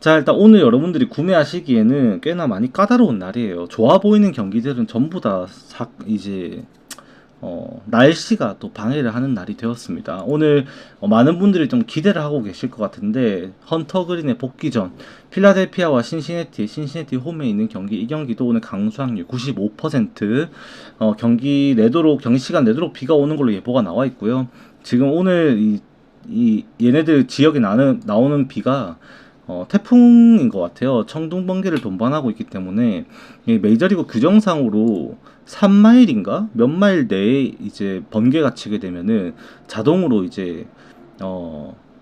자, 일단 오늘 여러분들이 구매하시기에는 꽤나 많이 까다로운 날이에요. 좋아 보이는 경기들은 전부 다 이제 날씨가 또 방해를 하는 날이 되었습니다. 오늘 많은 분들이 좀 기대를 하고 계실 것 같은데, 헌터 그린의 복귀전 필라델피아와 신시내티 홈에 있는 경기, 이 경기도 오늘 강수 확률 95%, 경기 시간 내도록 비가 오는 걸로 예보가 나와 있고요. 지금 오늘 얘네들 지역에 나오는 비가 태풍인 것 같아요. 청동 번개를 동반하고 있기 때문에 이 메이저리그 규정상으로 3마일인가 몇 마일 내에 이제 번개가 치게 되면은 자동으로 이제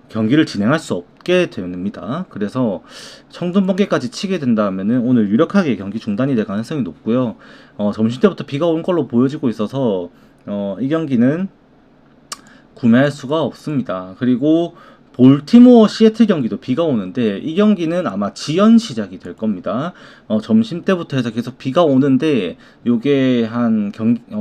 경기를 진행할 수 없게 됩니다. 그래서 청동 번개까지 치게 된다면은 오늘 유력하게 경기 중단이 될 가능성이 높고요. 점심 때부터 비가 온 걸로 보여지고 있어서 이 경기는 구매할 수가 없습니다. 그리고 볼티모어 시애틀 경기도 비가 오는데, 이 경기는 아마 지연 시작이 될 겁니다. 점심 때부터 해서 계속 비가 오는데, 요게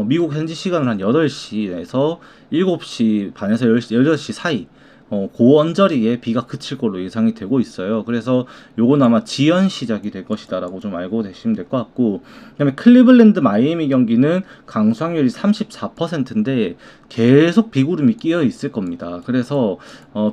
미국 현지 시간으로 한 8시에서 7시 반에서 8시 사이, 그 언저리에 비가 그칠 걸로 예상이 되고 있어요. 그래서 요건 아마 지연 시작이 될 것이다라고 좀 알고 계시면 될 것 같고, 그다음에 클리블랜드 마이애미 경기는 강수 확률이 34%인데 계속 비구름이 끼어 있을 겁니다. 그래서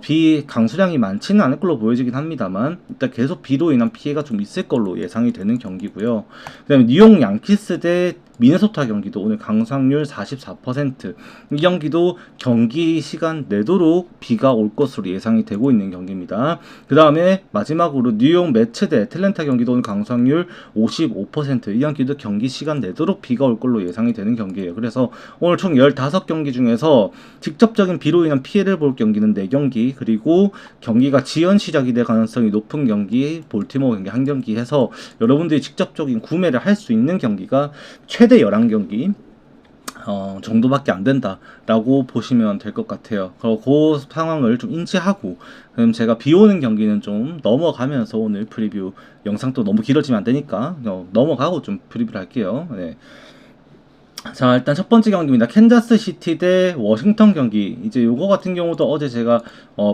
비 강수량이 많지는 않을 걸로 보여지긴 합니다만, 일단 계속 비로 인한 피해가 좀 있을 걸로 예상이 되는 경기고요. 그다음에 뉴욕 양키스 대 미네소타 경기도 오늘 강수 확률 44%, 이 경기도 경기 시간 내도록 비가 올 것으로 예상이 되고 있는 경기입니다. 그 다음에 마지막으로 뉴욕 매츠 대 애틀랜타 경기도 오늘 강수 확률 55%, 이 경기도 경기 시간 내도록 비가 올 걸로 예상이 되는 경기예요. 그래서 오늘 총 15경기 중에서 직접적인 비로 인한 피해를 볼 경기는 4경기, 그리고 경기가 지연 시작이 될 가능성이 높은 경기, 볼티모어 경기 1경기 해서 여러분들이 직접적인 구매를 할 수 있는 경기가 최대 11경기 정도밖에 안 된다라고 보시면 될 것 같아요. 그 상황을 좀 인지하고, 그럼 제가 비 오는 경기는 좀 넘어가면서 오늘 프리뷰 영상도 너무 길어지면 안 되니까 넘어가고 좀 프리뷰를 할게요. 네. 자, 일단 첫 번째 경기입니다. 캔자스 시티 대 워싱턴 경기. 이제 요거 같은 경우도 어제 제가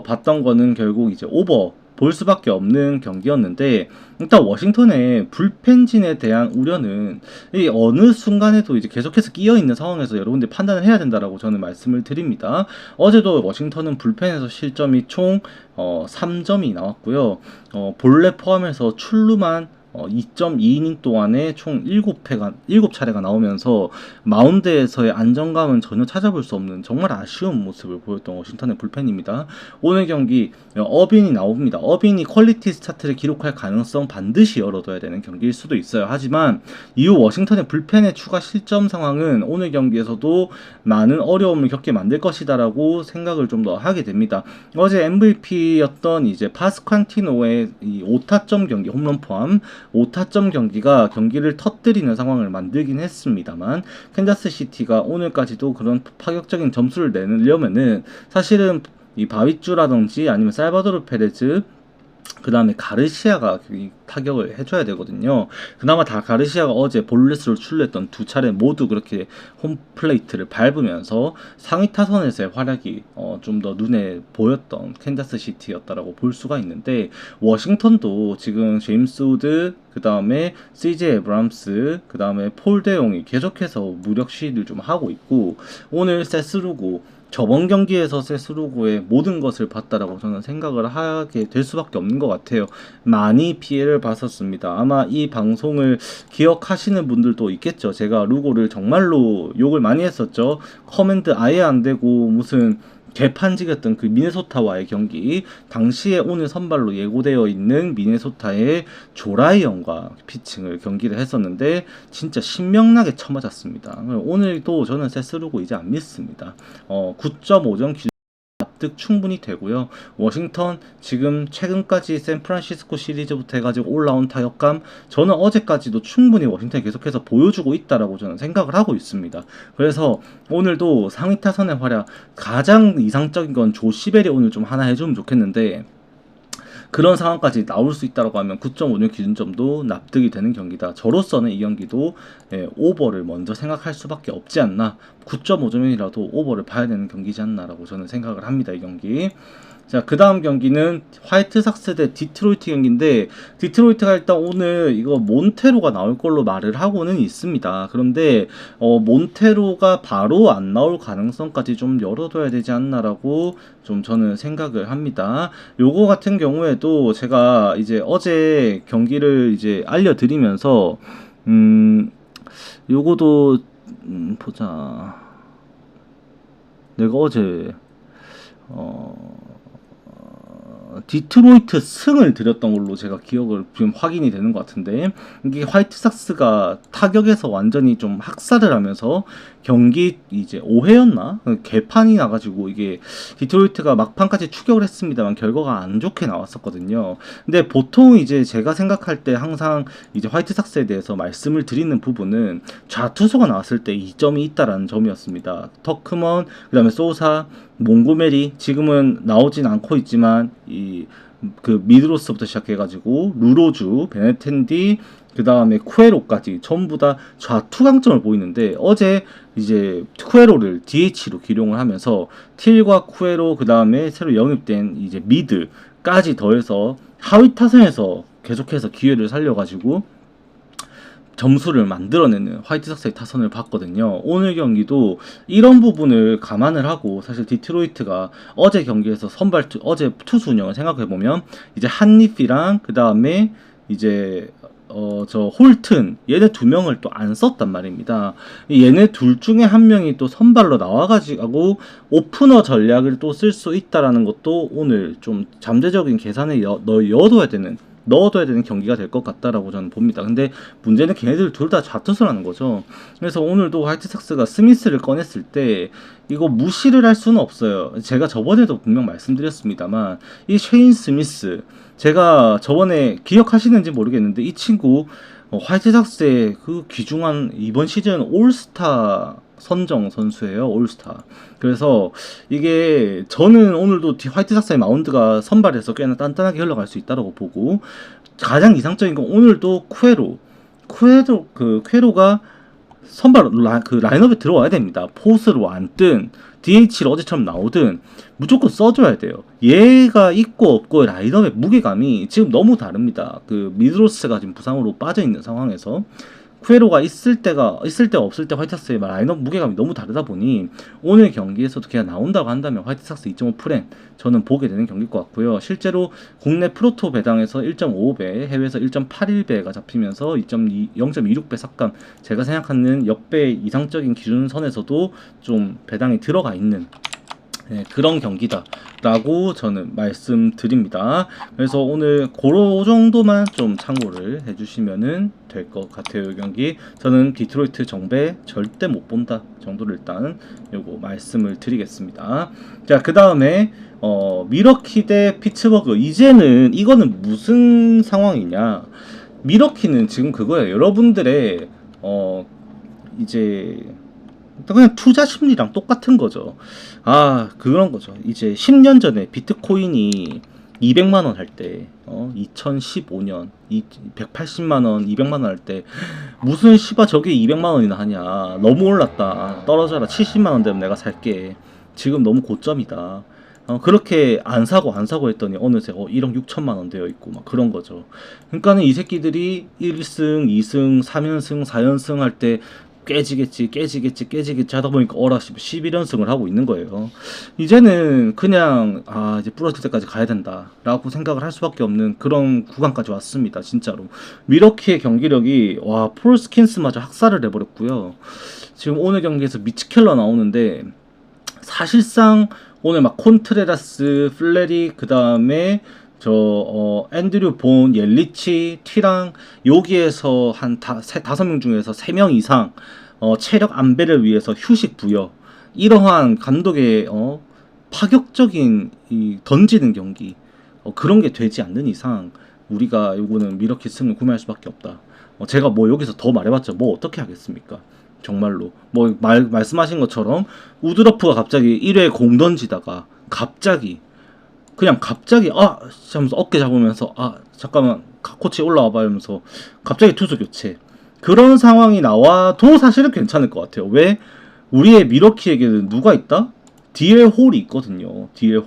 봤던 거는 결국 이제 오버 볼 수밖에 없는 경기였는데, 일단 워싱턴의 불펜진에 대한 우려는 이 어느 순간에도 이제 계속해서 끼어 있는 상황에서 여러분들이 판단을 해야 된다라고 저는 말씀을 드립니다. 어제도 워싱턴은 불펜에서 실점이 총 3점이 나왔고요. 볼넷 포함해서 출루만 2.2이닝 동안에 총 7차례가 나오면서 마운드에서의 안정감은 전혀 찾아볼 수 없는 정말 아쉬운 모습을 보였던 워싱턴의 불펜입니다. 오늘 경기 어빈이 나옵니다. 어빈이 퀄리티 스타트를 기록할 가능성 반드시 열어둬야 되는 경기일 수도 있어요. 하지만 이후 워싱턴의 불펜의 추가 실점 상황은 오늘 경기에서도 많은 어려움을 겪게 만들 것이다라고 생각을 좀 더 하게 됩니다. 어제 MVP였던 이제 파스칸티노의 이 5타점 경기, 홈런 포함 5타점 경기가 경기를 터뜨리는 상황을 만들긴 했습니다만, 캔자스 시티가 오늘까지도 그런 파격적인 점수를 내려면은 사실은 이 바위쭈라든지 아니면 살바도르 페레즈, 그 다음에 가르시아가 타격을 해줘야 되거든요. 그나마 다 가르시아가 어제 볼넷으로 출루했던 2차례 모두 그렇게 홈플레이트를 밟으면서 상위 타선에서의 활약이 좀 더 눈에 보였던 캔자스 시티였다라고 볼 수가 있는데, 워싱턴도 지금 제임스 우드, 그 다음에 CJ 에브람스, 그 다음에 폴 데용이 계속해서 무력 시위를 좀 하고 있고, 오늘 세스루고 저번 경기에서 세스루고의 모든 것을 봤다라고 저는 생각을 하게 될 수밖에 없는 것 같아요. 많이 피해를 봤었습니다. 아마 이 방송을 기억하시는 분들도 있겠죠. 제가 루고를 정말로 욕을 많이 했었죠. 커맨드 아예 안 되고 무슨 개판지겼던 그 미네소타와의 경기, 당시에 오늘 선발로 예고되어 있는 미네소타의 조라이언과 피칭을 경기를 했었는데 진짜 신명나게 쳐맞았습니다. 오늘도 저는 세스루고 이제 안 믿습니다. 9.5점 납득 충분히 되고요. 워싱턴 지금 최근까지 샌프란시스코 시리즈부터 해가지고 올라온 타격감, 저는 어제까지도 충분히 워싱턴이 계속해서 보여주고 있다라고 저는 생각을 하고 있습니다. 그래서 오늘도 상위 타선의 활약, 가장 이상적인 건 조 시벨이 오늘 좀 하나 해주면 좋겠는데, 그런 상황까지 나올 수 있다고 하면 9.5점 기준점도 납득이 되는 경기다. 저로서는 이 경기도 오버를 먼저 생각할 수밖에 없지 않나, 9.5점이라도 오버를 봐야 되는 경기지 않나라고 저는 생각을 합니다. 이 경기. 자, 그 다음 경기는 화이트삭스 대 디트로이트 경기인데, 디트로이트가 일단 오늘 이거 몬테로가 나올 걸로 말을 하고는 있습니다. 그런데 몬테로가 바로 안 나올 가능성까지 좀 열어둬야 되지 않나라고 좀 저는 생각을 합니다. 요거 같은 경우에도 제가 이제 어제 경기를 이제 알려드리면서 요거도 보자. 내가 어제 디트로이트 승을 드렸던 걸로 제가 기억을 지금 확인이 되는 것 같은데, 이게 화이트삭스가 타격에서 완전히 좀 학살을 하면서 경기 이제 5회였나? 개판이 나가지고 이게 디트로이트가 막판까지 추격을 했습니다만 결과가 안 좋게 나왔었거든요. 근데 보통 이제 제가 생각할 때 항상 이제 화이트삭스에 대해서 말씀을 드리는 부분은 좌투수가 나왔을 때 이점이 있다라는 점이었습니다. 터크먼, 그 다음에 소사, 몽고메리, 지금은 나오진 않고 있지만 그 미드로스부터 시작해가지고 루로주, 베네텐디, 그 다음에 쿠에로까지 전부 다 좌투 강점을 보이는데, 어제 이제 쿠에로를 DH로 기용을 하면서 틸과 쿠에로, 그 다음에 새로 영입된 이제 미드까지 더해서 하위 타선에서 계속해서 기회를 살려가지고 점수를 만들어내는 화이트삭스의 타선을 봤거든요. 오늘 경기도 이런 부분을 감안을 하고, 사실 디트로이트가 어제 경기에서 어제 투수 운영을 생각해보면 이제 한리피랑 그 다음에 이제 저 홀튼, 얘네 두 명을 또 안 썼단 말입니다. 얘네 둘 중에 한 명이 또 선발로 나와가지고 오프너 전략을 또 쓸 수 있다라는 것도 오늘 좀 잠재적인 계산에 넣어둬야 되는 경기가 될 것 같다라고 저는 봅니다. 근데 문제는 걔네들 둘 다 좌투수라는 거죠. 그래서 오늘도 화이트삭스가 스미스를 꺼냈을 때 이거 무시를 할 수는 없어요. 제가 저번에도 분명 말씀드렸습니다만, 이 쉐인 스미스, 제가 저번에 기억하시는지 모르겠는데 이 친구 화이트삭스의 그 귀중한 이번 시즌 올스타 선정 선수예요. 올스타. 그래서 이게 저는 오늘도 화이트삭스의 마운드가 선발에서 꽤나 단단하게 흘러갈 수 있다고 보고, 가장 이상적인 건 오늘도 퀘로가 선발 라인업에 들어와야 됩니다. 포스로 앉든 DH를 어제처럼 나오든 무조건 써줘야 돼요. 얘가 있고 없고 라인업의 무게감이 지금 너무 다릅니다. 그 미드로스가 지금 부상으로 빠져 있는 상황에서 쿠에로가 있을 때가 없을 때 화이트삭스의 라인업 무게감이 너무 다르다 보니 오늘 경기에서도 그냥 나온다고 한다면 화이트삭스 2.5 프랭 저는 보게 되는 경기일 것 같고요. 실제로 국내 프로토 배당에서 1.55배, 해외에서 1.81배가 잡히면서 0.26배 삭감, 제가 생각하는 역배 이상적인 기준선에서도 좀 배당이 들어가 있는 그런 경기다라고 저는 말씀드립니다. 그래서 오늘 그런 정도만 좀 참고를 해주시면은 될 것 같아요. 이 경기 저는 디트로이트 정배 절대 못 본다 정도를 일단 요거 말씀을 드리겠습니다. 자, 그 다음에 미러키 대 피츠버그. 이제는 이거는 무슨 상황이냐, 미러키는 지금 그거예요. 여러분들의 이제 그냥 투자 심리랑 똑같은 거죠. 그런 거죠. 이제 10년 전에 비트코인이 200만원 할 때, 2015년 180만원, 200만원 할 때 무슨 저게 200만원이나 하냐, 너무 올랐다, 떨어져라, 70만원 되면 내가 살게, 지금 너무 고점이다, 그렇게 안 사고 했더니 어느새 1억 6천만원 되어 있고 막 그런 거죠. 그러니까는 이 새끼들이 1승, 2승, 3연승, 4연승 할 때 깨지겠지 하다 보니까 11연승을 하고 있는 거예요. 이제는 그냥 이제 부러질 때까지 가야 된다 라고 생각을 할 수밖에 없는 그런 구간까지 왔습니다. 진짜로 미러키의 경기력이 폴 스킨스마저 학살을 해버렸고요. 지금 오늘 경기에서 미치켈러 나오는데, 사실상 오늘 막 콘트레라스, 플레리, 그 다음에 앤드류 본, 옐리치, 티랑, 여기에서 한 5명 중에서 3명 이상 체력 안배를 위해서 휴식 부여, 이러한 감독의 파격적인 던지는 경기, 그런 게 되지 않는 이상 우리가 요거는 미러키 승을 구매할 수밖에 없다. 제가 뭐 여기서 더 말해봤자 뭐 어떻게 하겠습니까? 정말로 뭐 말씀하신 것처럼 우드러프가 갑자기 1회 공 던지다가 갑자기 하면서 어깨 잡으면서 잠깐만 코치 올라와봐 하면서 갑자기 투수 교체, 그런 상황이 나와도 사실은 괜찮을 것 같아요. 왜? 우리의 미러키에게는 누가 있다? DL 홀이 있거든요. DL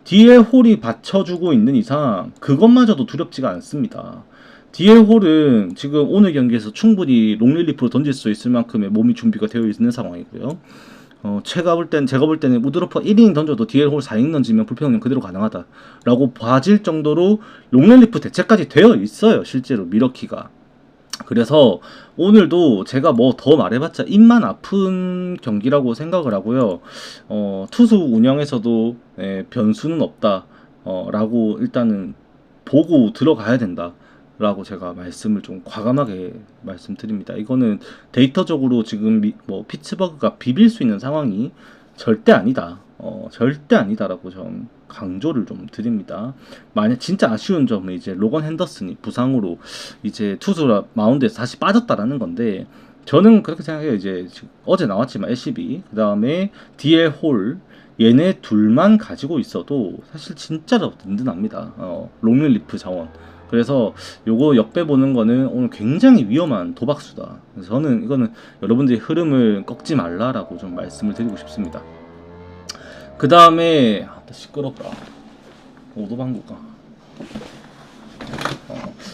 DL 홀이 받쳐주고 있는 이상 그것마저도 두렵지가 않습니다. DL 홀은 지금 오늘 경기에서 충분히 롱릴리프로 던질 수 있을 만큼의 몸이 준비가 되어 있는 상황이고요. 제가 볼 때는 우드로퍼 1이닝 던져도 DL 홀 4이닝 던지면 불펜 그대로 가능하다라고 봐질 정도로 롱릴리프 대체까지 되어 있어요. 실제로 미러키가. 그래서 오늘도 제가 뭐 더 말해봤자 입만 아픈 경기라고 생각을 하고요. 투수 운영에서도 변수는 없다. 라고 일단은 보고 들어가야 된다. 라고 제가 말씀을 좀 과감하게 말씀드립니다. 이거는 데이터적으로 지금 뭐 피츠버그가 비빌 수 있는 상황이 절대 아니다. 절대 아니다라고 좀 강조를 좀 드립니다. 만약 진짜 아쉬운 점은 이제 로건 핸더슨이 부상으로 이제 투수 마운드에서 다시 빠졌다라는 건데, 저는 그렇게 생각해요. 이제 어제 나왔지만 LCB 그 다음에 DL 홀 얘네 둘만 가지고 있어도 사실 진짜로 든든합니다. 롱릴리프 자원. 그래서 요거 역배 보는 거는 오늘 굉장히 위험한 도박수다. 그래서 저는 이거는 여러분들이 흐름을 꺾지 말라라고 좀 말씀을 드리고 싶습니다. 그 다음에 시끄럽다. 오도방구가.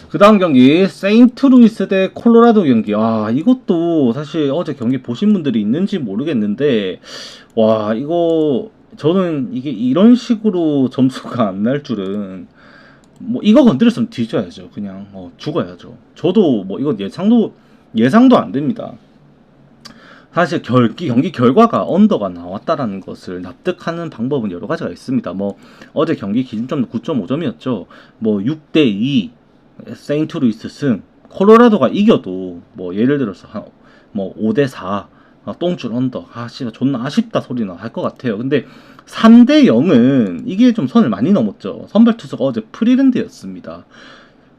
그 다음 경기 세인트루이스 대 콜로라도 경기. 이것도 사실 어제 경기 보신 분들이 있는지 모르겠는데, 와, 이거 저는 이게 이런 식으로 점수가 안 날 줄은, 뭐 이거 건드렸으면 뒤져야죠. 그냥 죽어야죠. 저도 뭐 이거 예상도 안 됩니다. 사실 경기 결과가 언더가 나왔다라는 것을 납득하는 방법은 여러 가지가 있습니다. 뭐 어제 경기 기준점도 9.5점이었죠. 뭐 6대2 세인트루이스 승, 콜로라도가 이겨도 뭐 예를 들어서 뭐 5대4 똥줄 언더, 씨발 존나 아쉽다 소리나 할 것 같아요. 근데 3대0은 이게 좀 선을 많이 넘었죠. 선발 투수가 어제 프리랜드였습니다.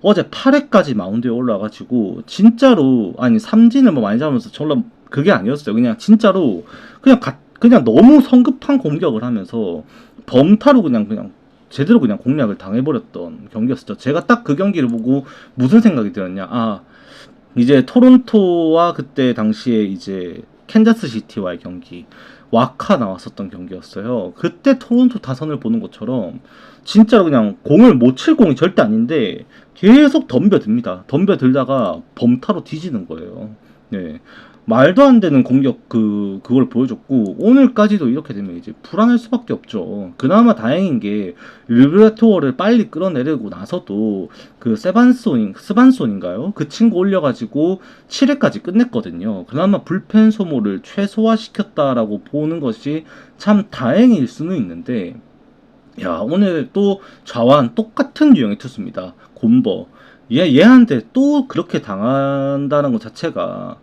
어제 8회까지 마운드에 올라가지고 진짜로 삼진을 뭐 많이 잡으면서 졸라 그게 아니었어요. 그냥 진짜로 그냥 너무 성급한 공격을 하면서 범타로 그냥 제대로 그냥 공략을 당해버렸던 경기였었죠. 제가 딱 그 경기를 보고 무슨 생각이 들었냐. 이제 토론토와 그때 당시에 이제 캔자스 시티와의 경기, 와카 나왔었던 경기였어요. 그때 토론토 타선을 보는 것처럼 진짜로 그냥 공을 못 칠 공이 절대 아닌데 계속 덤벼듭니다. 덤벼들다가 범타로 뒤지는 거예요. 네. 말도 안 되는 공격 그걸 보여줬고, 오늘까지도 이렇게 되면 이제 불안할 수밖에 없죠. 그나마 다행인 게 르브라토어를 빨리 끌어내리고 나서도 그 스반손인가요? 그 친구 올려가지고 7회까지 끝냈거든요. 그나마 불펜 소모를 최소화시켰다라고 보는 것이 참 다행일 수는 있는데, 야, 오늘 또 좌완 똑같은 유형의 투수입니다. 곰버. 얘한테 또 그렇게 당한다는 것 자체가,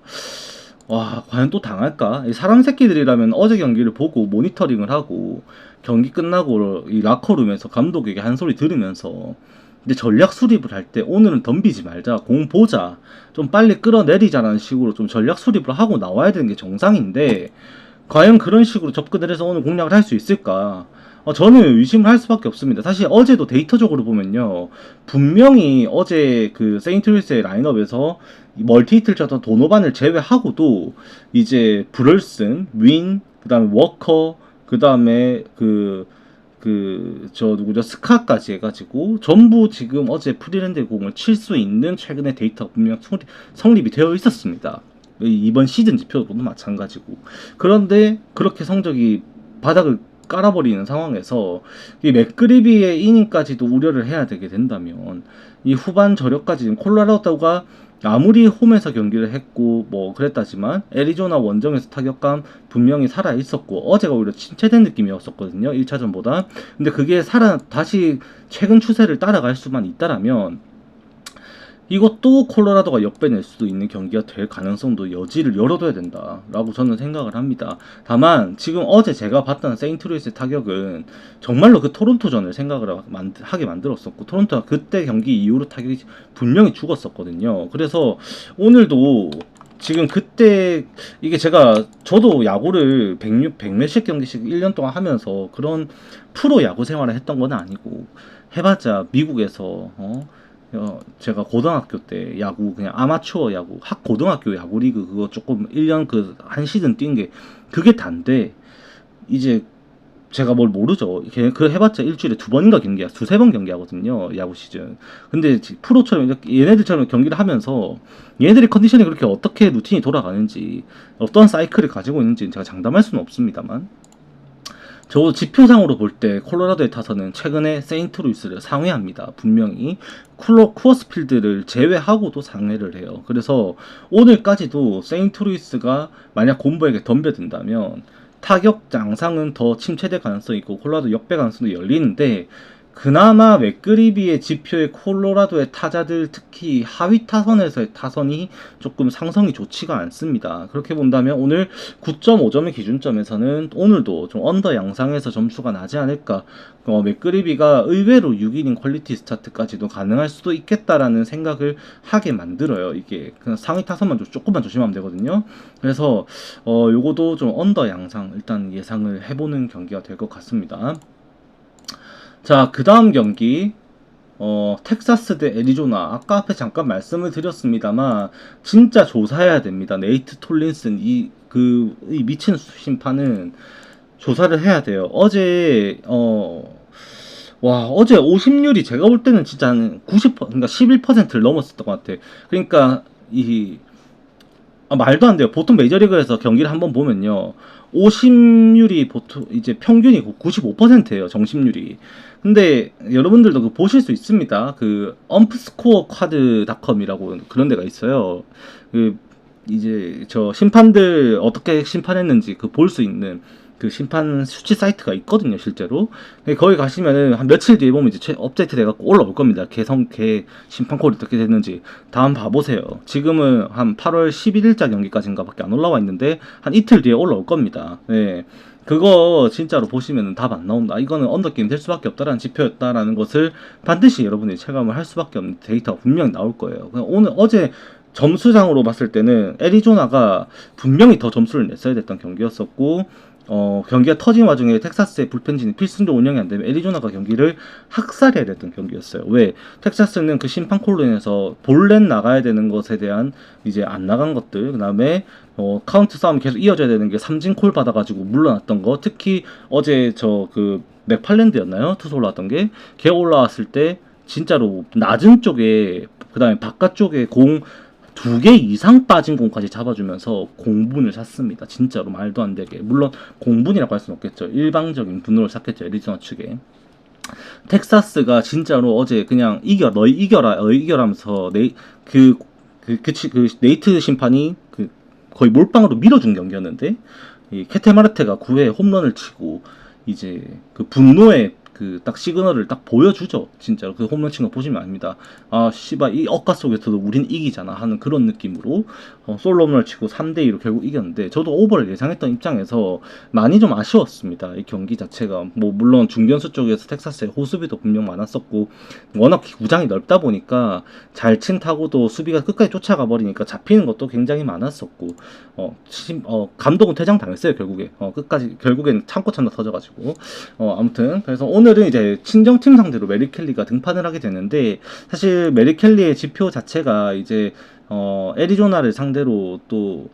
와, 과연 또 당할까? 이 사람 새끼들이라면 어제 경기를 보고 모니터링을 하고 경기 끝나고 이 라커룸에서 감독에게 한 소리 들으면서 이제 전략 수립을 할 때 오늘은 덤비지 말자, 공 보자, 좀 빨리 끌어내리자라는 식으로 좀 전략 수립을 하고 나와야 되는 게 정상인데, 과연 그런 식으로 접근을 해서 오늘 공략을 할 수 있을까? 저는 의심을 할 수밖에 없습니다. 사실 어제도 데이터적으로 보면요, 분명히 어제 그 세인트루이스의 라인업에서 멀티히트를 쳤던 도노반을 제외하고도 이제 브럴슨, 윈, 그 다음에 워커, 그 다음에 스카까지 해가지고 전부 지금 어제 프리랜드의 공을 칠 수 있는 최근의 데이터가 분명 성립이 되어 있었습니다. 이번 시즌 지표도 마찬가지고. 그런데 그렇게 성적이 바닥을 깔아버리는 상황에서 이 맥그리비의 이닝까지도 우려를 해야 되게 된다면, 이 후반 저력까지 콜로라도가 아무리 홈에서 경기를 했고 뭐 그랬다지만 애리조나 원정에서 타격감 분명히 살아 있었고, 어제가 오히려 침체된 느낌이었었거든요, 1차전보다. 근데 그게 다시 최근 추세를 따라갈 수만 있다라면 이것도 콜로라도가 역배낼 수도 있는 경기가 될 가능성도 여지를 열어둬야 된다라고 저는 생각을 합니다. 다만 지금 어제 제가 봤던 세인트루이스의 타격은 정말로 그 토론토전을 생각을 하게 만들었었고, 토론토가 그때 경기 이후로 타격이 분명히 죽었었거든요. 그래서 오늘도 지금 그때 이게 저도 야구를 100몇십 경기씩 1년 동안 하면서 그런 프로 야구 생활을 했던 건 아니고, 해봤자 미국에서 제가 고등학교 때 야구, 그냥 아마추어 야구, 고등학교 야구 리그 그거 조금 1년 한 시즌 뛴 게 그게 단데, 이제 제가 뭘 모르죠. 그 해봤자 일주일에 2번인가 경기야, 2~3번 경기하거든요, 야구 시즌. 근데 프로처럼 이렇게 얘네들처럼 경기를 하면서 얘네들의 컨디션이 그렇게 어떻게 루틴이 돌아가는지, 어떤 사이클을 가지고 있는지 제가 장담할 수는 없습니다만, 적어도 지표상으로 볼 때 콜로라도의 타선은 최근에 세인트루이스를 상회합니다. 분명히 쿠어스필드를 제외하고도 상회를 해요. 그래서 오늘까지도 세인트루이스가 만약 곰보에게 덤벼든다면 타격 양상은 더 침체될 가능성이 있고 콜로라도 역배 가능성도 열리는데, 그나마 맥그리비의 지표의 콜로라도의 타자들, 특히 하위 타선에서의 타선이 조금 상성이 좋지가 않습니다. 그렇게 본다면 오늘 9.5점의 기준점에서는 오늘도 좀 언더 양상에서 점수가 나지 않을까, 맥그리비가 의외로 6이닝 퀄리티 스타트까지도 가능할 수도 있겠다라는 생각을 하게 만들어요. 이게 그냥 상위 타선만 조금만 조심하면 되거든요. 그래서 요거도 좀 언더 양상 일단 예상을 해보는 경기가 될 것 같습니다. 자, 그 다음 경기, 텍사스 대 애리조나. 아까 앞에 잠깐 말씀을 드렸습니다만, 진짜 조사해야 됩니다. 네이트 톨린슨, 이 미친 심판은 조사를 해야 돼요. 어제 50률이 제가 볼 때는 진짜 한 90%, 그러니까 11%를 넘었었던 것 같아. 그러니까, 말도 안 돼요. 보통 메이저리그에서 경기를 한번 보면요, 오심률이 보통 이제 평균이 95%예요, 정심률이. 근데 여러분들도 보실 수 있습니다. 그 umpscoreCard.com이라고 그런 데가 있어요. 그 이제 저 심판들 어떻게 심판했는지 볼 수 있는 그 심판 수치 사이트가 있거든요, 실제로. 거기 가시면은 한 며칠 뒤에 보면 이제 업데이트 돼갖고 올라올 겁니다. 개 심판 콜이 어떻게 됐는지. 다음 봐보세요. 지금은 한 8월 11일자 경기까지인가 밖에 안 올라와 있는데, 한 이틀 뒤에 올라올 겁니다. 네. 그거 진짜로 보시면 답 안 나온다. 이거는 언더게임 될 수밖에 없다라는 지표였다라는 것을 반드시 여러분들이 체감을 할 수밖에 없는 데이터가 분명히 나올 거예요. 어제 점수상으로 봤을 때는 애리조나가 분명히 더 점수를 냈어야 됐던 경기였었고, 경기가 터진 와중에 텍사스의 불펜진이 필승조 운영이 안 되면 애리조나가 경기를 학살해야 됐던 경기였어요. 왜? 텍사스는 그 심판 콜로 인해서 볼넷 나가야 되는 것에 대한 이제 안 나간 것들, 그 다음에 카운트 싸움 계속 이어져야 되는 게 삼진 콜 받아가지고 물러났던 거, 특히 어제 맥팔랜드였나요? 투수 올라왔던 게, 걔 올라왔을 때 진짜로 낮은 쪽에, 그 다음에 바깥쪽에 공 2개 이상 빠진 공까지 잡아주면서 공분을 샀습니다. 진짜로 말도 안 되게. 물론 공분이라고 할 수는 없겠죠. 일방적인 분노를 샀겠죠, 애리조나 측에. 텍사스가 진짜로 어제 그냥 너희 이겨라 하면서 네이트 심판이 거의 몰빵으로 밀어준 경기였는데, 이 케테마르테가 9회에 홈런을 치고 이제 그 분노의 딱 시그널을 딱 보여주죠. 진짜로 그 홈런 친 거 보시면 압니다. 아 씨발, 이 억가 속에서도 우린 이기잖아 하는 그런 느낌으로 솔로 홈런을 치고 3대2로 결국 이겼는데, 저도 오버를 예상했던 입장에서 많이 좀 아쉬웠습니다. 이 경기 자체가. 물론 중견수 쪽에서 텍사스의 호수비도 분명 많았었고, 워낙 구장이 넓다 보니까 잘 친 타구도 수비가 끝까지 쫓아가 버리니까 잡히는 것도 굉장히 많았었고, 감독은 퇴장 당했어요, 결국에. 결국엔 참고 참다 터져가지고. 아무튼 그래서 오늘은 이제 친정팀 상대로 메리 켈리가 등판을 하게 되는데, 사실 메리 켈리의 지표 자체가 이제 애리조나를 상대로 또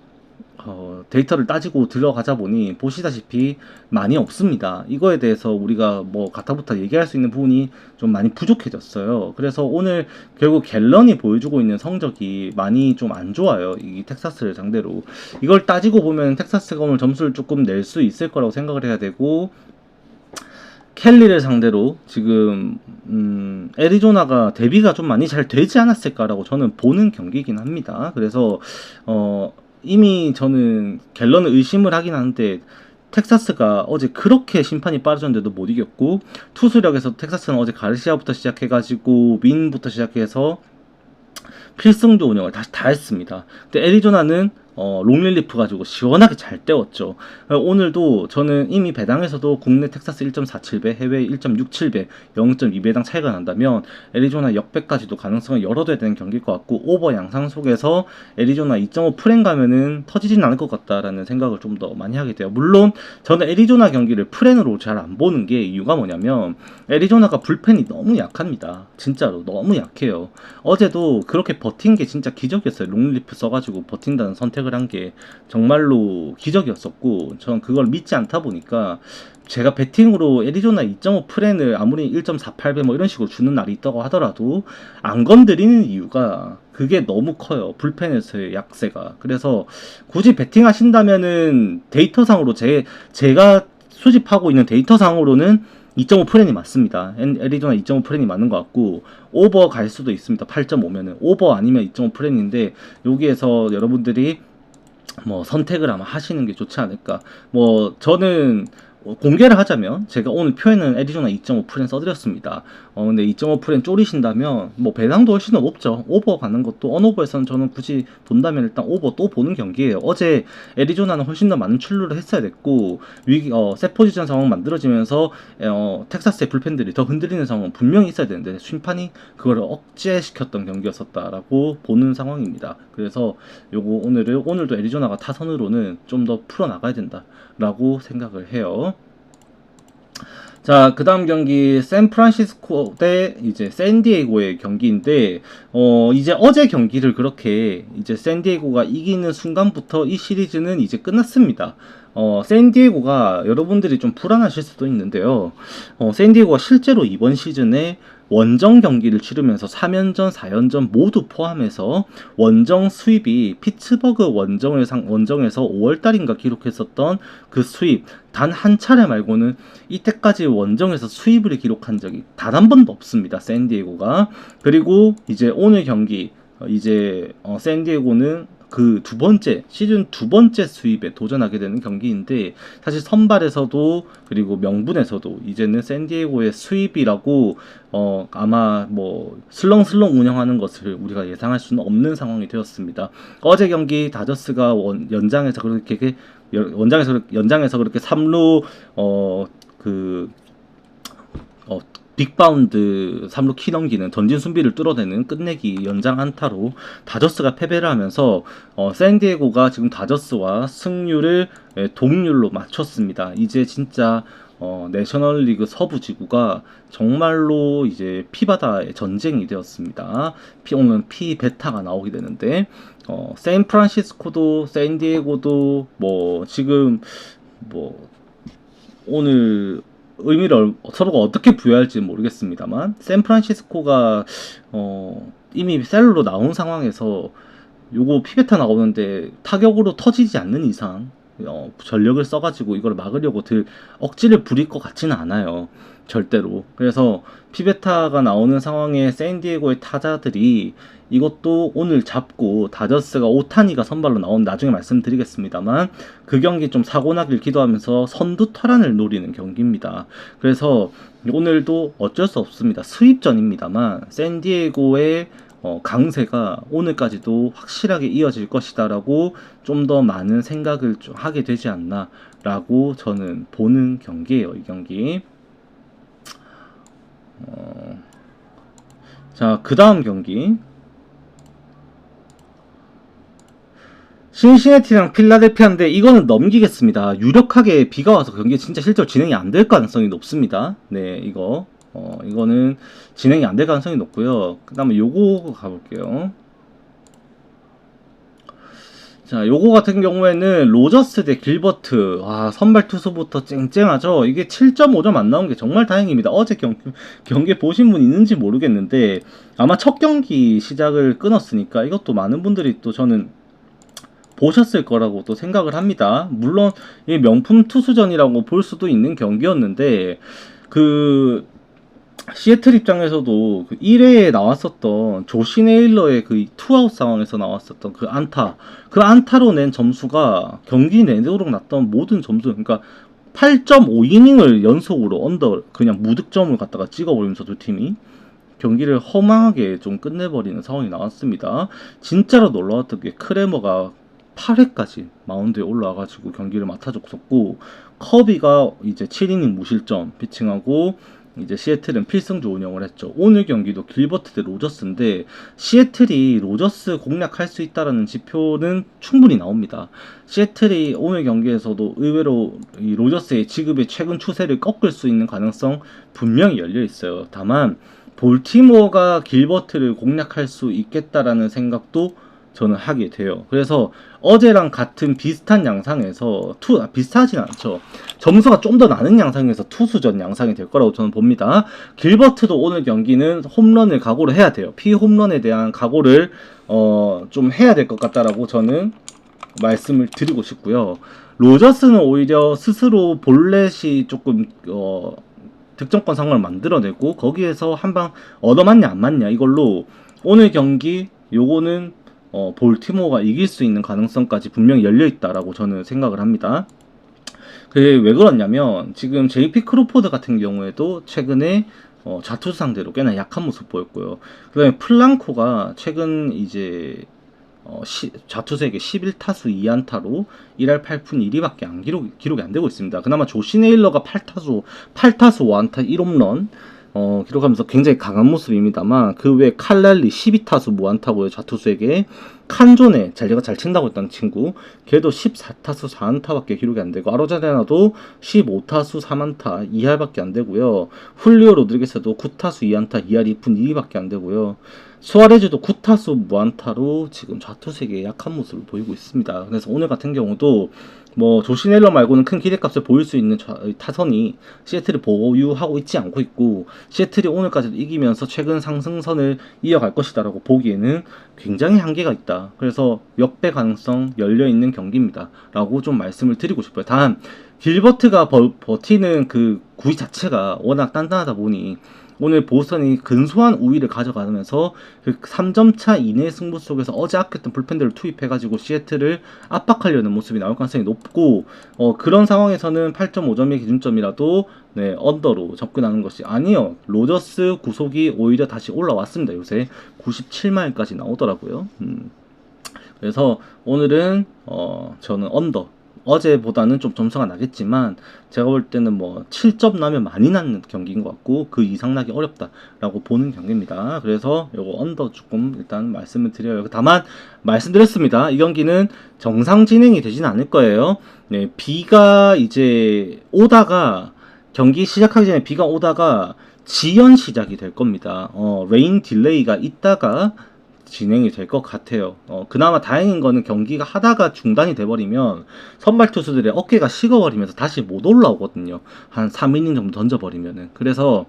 데이터를 따지고 들어가자 보니 보시다시피 많이 없습니다. 이거에 대해서 우리가 가타부타 얘기할 수 있는 부분이 좀 많이 부족해졌어요. 그래서 오늘 결국 갤런이 보여주고 있는 성적이 많이 좀 안 좋아요, 이 텍사스를 상대로. 이걸 따지고 보면 텍사스가 오늘 점수를 조금 낼 수 있을 거라고 생각을 해야 되고, 켈리를 상대로 지금 애리조나가 대비가 좀 많이 잘 되지 않았을까라고 저는 보는 경기이긴 합니다. 그래서 이미 저는 갤런을 의심을 하긴 하는데, 텍사스가 어제 그렇게 심판이 빠르졌는데도 못 이겼고, 투수력에서 텍사스는 어제 가르시아부터 시작해가지고 윈부터 시작해서 필승조 운영을 다시 다 했습니다. 근데 애리조나는 롱릴리프 가지고 시원하게 잘 때웠죠. 오늘도 저는 이미 배당에서도 국내 텍사스 1.47배, 해외 1.67배, 0.2배당 차이가 난다면 애리조나 역배까지도 가능성을 열어둬야 되는 경기일 것 같고, 오버 양상 속에서 애리조나 2.5 프레임 가면은 터지진 않을 것 같다라는 생각을 좀 더 많이 하게 돼요. 물론 저는 애리조나 경기를 프렌으로 잘 안 보는 게, 이유가 뭐냐면 애리조나가 불펜이 너무 약합니다. 진짜로 너무 약해요. 어제도 그렇게 버틴 게 진짜 기적이었어요. 롱릴리프 써가지고 버틴다는 선택 선택을 한 게 정말로 기적이었었고, 전 그걸 믿지 않다 보니까 제가 배팅으로 애리조나 2.5 프렌을 아무리 1.48배 뭐 이런 식으로 주는 날이 있다고 하더라도 안 건드리는 이유가 그게 너무 커요. 불펜에서의 약세가. 그래서 굳이 배팅 하신다면은 데이터상으로 제가 수집하고 있는 데이터상으로는 2.5 프렌이 맞습니다. 애리조나 2.5 프렌이 맞는 것 같고, 오버 갈 수도 있습니다. 8.5면은 오버 아니면 2.5 프렌인데, 여기에서 여러분들이 뭐 선택을 아마 하시는 게 좋지 않을까. 뭐 저는 공개를 하자면 제가 오늘 표에는 애리조나 2.5 프렌 써드렸습니다. 근데 2.5 프렌 쪼리신다면 뭐 배당도 훨씬 더 높죠. 오버 가는 것도 언오버에서는 저는 굳이 본다면 일단 오버 또 보는 경기예요. 어제 애리조나는 훨씬 더 많은 출루를 했어야 됐고, 셋 포지션 상황 만들어지면서 텍사스의 불펜들이 더 흔들리는 상황은 분명히 있어야 되는데 심판이 그걸 억제시켰던 경기였었다라고 보는 상황입니다. 그래서 요거 오늘도 애리조나가 타선으로는 좀 더 풀어나가야 된다라고 생각을 해요. 자, 그 다음 경기 샌프란시스코 대 이제 샌디에고의 경기인데, 이제 어제 경기를 그렇게 이제 샌디에고가 이기는 순간부터 이 시리즈는 이제 끝났습니다. 샌디에고가 여러분들이 좀 불안하실 수도 있는데요. 샌디에고가 실제로 이번 시즌에 원정 경기를 치르면서 3연전, 4연전 모두 포함해서 원정 수입이 피츠버그 원정에서 5월달인가 기록했었던 그 수입 단 한 차례 말고는 이때까지 원정에서 수입을 기록한 적이 단 한 번도 없습니다. 샌디에고가. 그리고 이제 오늘 경기 이제 샌디에고는 그 시즌 두 번째 수입에 도전하게 되는 경기인데, 사실 선발에서도 그리고 명분에서도 이제는 샌디에고의 수입이라고 아마 뭐 슬렁슬렁 운영하는 것을 우리가 예상할 수는 없는 상황이 되었습니다. 어제 경기 다저스가 연장에서 그렇게 3루 빅바운드 3루 키 넘기는 던진 순비를 뚫어내는 끝내기 연장 안타로 다저스가 패배를 하면서 샌디에고가 지금 다저스와 승률을 동률로 맞췄습니다. 이제 진짜 내셔널리그 서부 지구가 정말로 이제 피바다의 전쟁이 되었습니다. 오늘 피베타가 나오게 되는데, 샌프란시스코도 샌디에고도 뭐 지금 뭐 오늘 의미를 서로가 어떻게 부여할지 모르겠습니다만, 샌프란시스코가 이미 셀로 나온 상황에서 요거 피베타 나오는데 타격으로 터지지 않는 이상 전력을 써가지고 이걸 막으려고 억지를 부릴 것 같지는 않아요. 절대로. 그래서 피베타가 나오는 상황에 샌디에고의 타자들이 이것도 오늘 잡고, 다저스가 오타니가 선발로 나온 나중에 말씀드리겠습니다만 그 경기 좀 사고 나길 기도하면서 선두 탈환을 노리는 경기입니다. 그래서 오늘도 어쩔 수 없습니다. 수입전입니다만 샌디에고의 강세가 오늘까지도 확실하게 이어질 것이다라고 좀 더 많은 생각을 좀 하게 되지 않나라고 저는 보는 경기예요. 이 경기. 자, 그 다음 경기 신시내티랑 필라델피아인데 이거는 넘기겠습니다. 유력하게 비가 와서 경기 진짜 실제로 진행이 안 될 가능성이 높습니다. 네, 이거는 진행이 안 될 가능성이 높고요. 그 다음에 요거 가볼게요. 자, 요거 같은 경우에는 로저스 대 길버트. 선발 투수부터 쨍쨍하죠. 이게 7.5점 안 나온 게 정말 다행입니다. 어제 경기 보신 분 있는지 모르겠는데 아마 첫 경기 시작을 끊었으니까 이것도 많은 분들이 또 저는 보셨을 거라고 또 생각을 합니다. 물론 이 명품 투수전이라고 볼 수도 있는 경기였는데, 그 시애틀 입장에서도 그 1회에 나왔었던 조시 네일러의 그 투아웃 상황에서 나왔었던 그 안타로 낸 점수가 경기 내도록 났던 모든 점수, 그러니까 8.5이닝을 연속으로 그냥 무득점을 갖다가 찍어버리면서 두 팀이 경기를 허망하게 좀 끝내버리는 상황이 나왔습니다. 진짜로 놀라웠던 게 크레머가 8회까지 마운드에 올라와가지고 경기를 맡아줬었고, 커비가 이제 7이닝 무실점 피칭하고, 이제 시애틀은 필승조 운영을 했죠. 오늘 경기도 길버트 대 로저스인데 시애틀이 로저스 공략할 수 있다라는 지표는 충분히 나옵니다. 시애틀이 오늘 경기에서도 의외로 이 로저스의 지금의 최근 추세를 꺾을 수 있는 가능성 분명히 열려 있어요. 다만 볼티모어가 길버트를 공략할 수 있겠다라는 생각도 저는 하게 돼요. 그래서 어제랑 같은 비슷한 양상에서 비슷하진 않죠. 점수가 좀 더 나는 양상에서 투수전 양상이 될 거라고 저는 봅니다. 길버트도 오늘 경기는 홈런을 각오를 해야 돼요. 피홈런에 대한 각오를 좀 해야 될 것 같다라고 저는 말씀을 드리고 싶고요. 로저스는 오히려 스스로 볼넷이 조금 득점권 상황을 만들어내고 거기에서 한 방 얻어맞냐 안 맞냐 이걸로 오늘 경기 요거는 볼티모어가 이길 수 있는 가능성까지 분명히 열려있다라고 저는 생각을 합니다. 그게 왜 그렇냐면 지금 JP 크로포드 같은 경우에도 최근에 좌투수 상대로 꽤나 약한 모습 보였고요. 그 다음에 플랑코가 최근 이제 좌투수에게 11타수 2안타로 1할 8푼 1리밖에 기록이 안 되고 있습니다. 그나마 조시 네일러가 8타수 5안타 1홈런 기록하면서 굉장히 강한 모습입니다만 그 외 칼랄리 12타수 무안타고요. 좌투수에게 칸존에 자리가 잘 친다고 했던 친구 걔도 14타수 4안타밖에 기록이 안 되고 아로자레나도 15타수 3안타 2할밖에 안 되고요. 훌리오 로드리게스도 9타수 2안타 2할 2푼 2리밖에 안 되고요. 수아레즈도 9타수 무안타로 지금 좌투수에게 약한 모습을 보이고 있습니다. 그래서 오늘 같은 경우도 뭐 조시넬러 말고는 큰 기대값을 보일 수 있는 타선이 시애틀을 보유하고 있지 않고 있고 시애틀이 오늘까지도 이기면서 최근 상승선을 이어갈 것이다 라고 보기에는 굉장히 한계가 있다. 그래서 역배 가능성 열려있는 경기입니다 라고 좀 말씀을 드리고 싶어요. 단 길버트가 버티는 그 구위 자체가 워낙 단단하다 보니 오늘 보스턴이 근소한 우위를 가져가면서 그 3점차 이내 승부 속에서 어제 아꼈던 불펜들을 투입해가지고 시애틀을 압박하려는 모습이 나올 가능성이 높고 그런 상황에서는 8.5점의 기준점이라도 네, 언더로 접근하는 것이 아니요. 로저스 구속이 오히려 다시 올라왔습니다. 요새 97마일까지 나오더라고요. 그래서 오늘은 저는 언더 어제보다는 좀 점수가 나겠지만 제가 볼 때는 뭐 7점 나면 많이 나는 경기인 것 같고 그 이상 나기 어렵다라고 보는 경기입니다. 그래서 요거 언더 조금 일단 말씀을 드려요. 다만 말씀드렸습니다. 이 경기는 정상 진행이 되진 않을 거예요. 네, 비가 이제 오다가 경기 시작하기 전에 비가 오다가 지연 시작이 될 겁니다. 레인 딜레이가 있다가 진행이 될 것 같아요. 그나마 다행인 거는 경기가 하다가 중단이 돼버리면 선발 투수들의 어깨가 식어버리면서 다시 못 올라오거든요. 한 3이닝 정도 던져버리면은. 그래서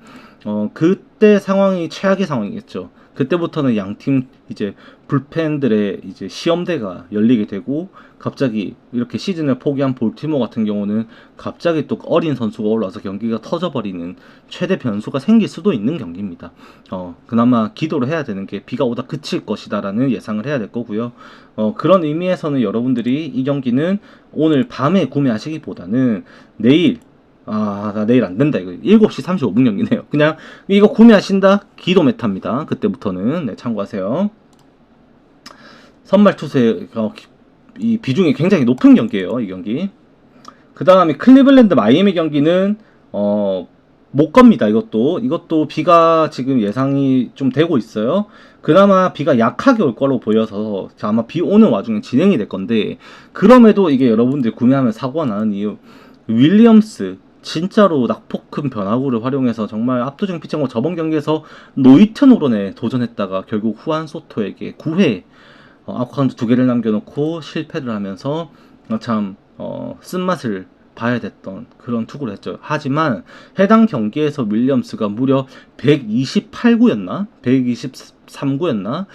그때 상황이 최악의 상황이겠죠. 그때부터는 양팀 이제 불펜들의 이제 시험대가 열리게 되고 갑자기 이렇게 시즌을 포기한 볼티모어 같은 경우는 갑자기 또 어린 선수가 올라와서 경기가 터져버리는 최대 변수가 생길 수도 있는 경기입니다. 그나마 기도를 해야 되는 게 비가 오다 그칠 것이다라는 예상을 해야 될 거고요. 그런 의미에서는 여러분들이 이 경기는 오늘 밤에 구매하시기보다는 내일 나 내일 안 된다. 이거 7시 35분 경기네요. 그냥 이거 구매하신다? 기도 메타입니다. 그때부터는 네, 참고하세요. 선발 투수의 이 비중이 굉장히 높은 경기예요. 이 경기. 그 다음에 클리블랜드 마이애미 경기는 못 겁니다. 이것도 비가 지금 예상이 좀 되고 있어요. 그나마 비가 약하게 올 거로 보여서 아마 비 오는 와중에 진행이 될 건데 그럼에도 이게 여러분들 구매하면 사고가 나는 이유 윌리엄스 진짜로 낙폭 큰 변화구를 활용해서 정말 압도적인 피칭으로 저번 경기에서 노이튼 오런에 도전했다가 결국 후안 소토에게 9회 아웃카운트 2개를 남겨놓고 실패를 하면서 참 쓴맛을 봐야 됐던 그런 투구를 했죠. 하지만 해당 경기에서 윌리엄스가 무려 128구였나? 123구였나?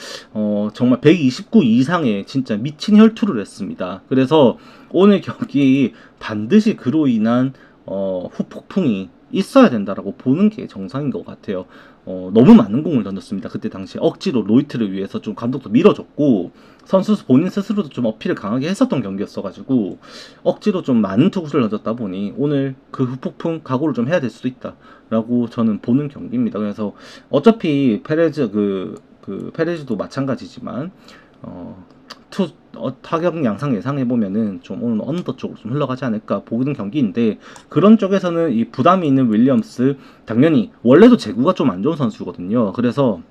정말 129 이상의 진짜 미친 혈투를 했습니다. 그래서 오늘 경기 반드시 그로 인한 후폭풍이 있어야 된다라고 보는 게 정상인 것 같아요. 너무 많은 공을 던졌습니다. 그때 당시에 억지로 로이트를 위해서 좀 감독도 밀어줬고 선수 본인 스스로도 좀 어필을 강하게 했었던 경기였어가지고 억지로 좀 많은 투구를 던졌다 보니 오늘 그 후폭풍 각오를 좀 해야 될 수도 있다라고 저는 보는 경기입니다. 그래서 어차피 페레즈 페레즈도 마찬가지지만 타격 양상 예상해보면은 좀 오늘 언더 쪽으로 좀 흘러가지 않을까 보는 경기인데 그런 쪽에서는 이 부담이 있는 윌리엄스 당연히 원래도 제구가 좀 안 좋은 선수거든요. 그래서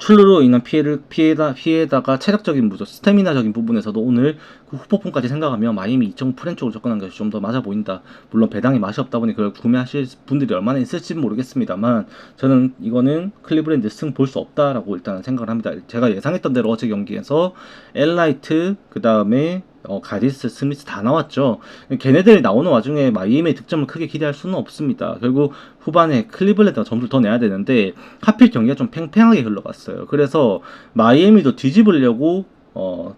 출루로 인한 피해다가 체력적인 부족, 스태미나적인 부분에서도 오늘 그 후폭풍까지 생각하면 마이애미 2.5% 쪽으로 접근한 것이 좀 더 맞아 보인다. 물론 배당이 맛이 없다 보니 그걸 구매하실 분들이 얼마나 있을지는 모르겠습니다만 저는 이거는 클리브랜드 승 볼 수 없다라고 일단 생각을 합니다. 제가 예상했던 대로 어제 경기에서 엘라이트 그 다음에 가디스, 스미스 다 나왔죠. 걔네들이 나오는 와중에 마이애미의 득점을 크게 기대할 수는 없습니다. 결국 후반에 클리블랜드가 점수를 더 내야 되는데 하필 경기가 좀 팽팽하게 흘러갔어요. 그래서 마이애미도 뒤집으려고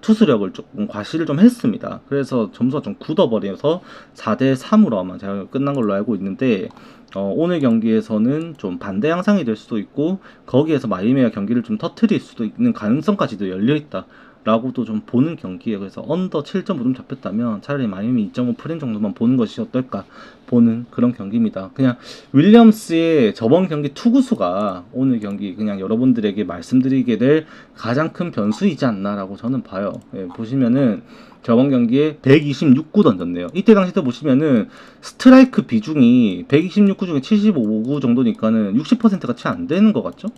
투수력을 조금 과시를 좀 했습니다. 그래서 점수가 좀 굳어버려서 4대3으로 아마 제가 끝난 걸로 알고 있는데 오늘 경기에서는 좀 반대 양상이 될 수도 있고 거기에서 마이애미가 경기를 좀 터트릴 수도 있는 가능성까지도 열려있다 라고도 좀 보는 경기에 그래서 언더 7.5 좀 잡혔다면 차라리 마이애미 2.5% 정도만 보는 것이 어떨까 보는 그런 경기입니다. 그냥 윌리엄스의 저번 경기 투구수가 오늘 경기 그냥 여러분들에게 말씀드리게 될 가장 큰 변수이지 않나라고 저는 봐요. 예, 보시면은 저번 경기에 126구 던졌네요. 이때 당시 때 보시면은 스트라이크 비중이 126구 중에 75구 정도니까는 60%가 채 안 되는 것 같죠?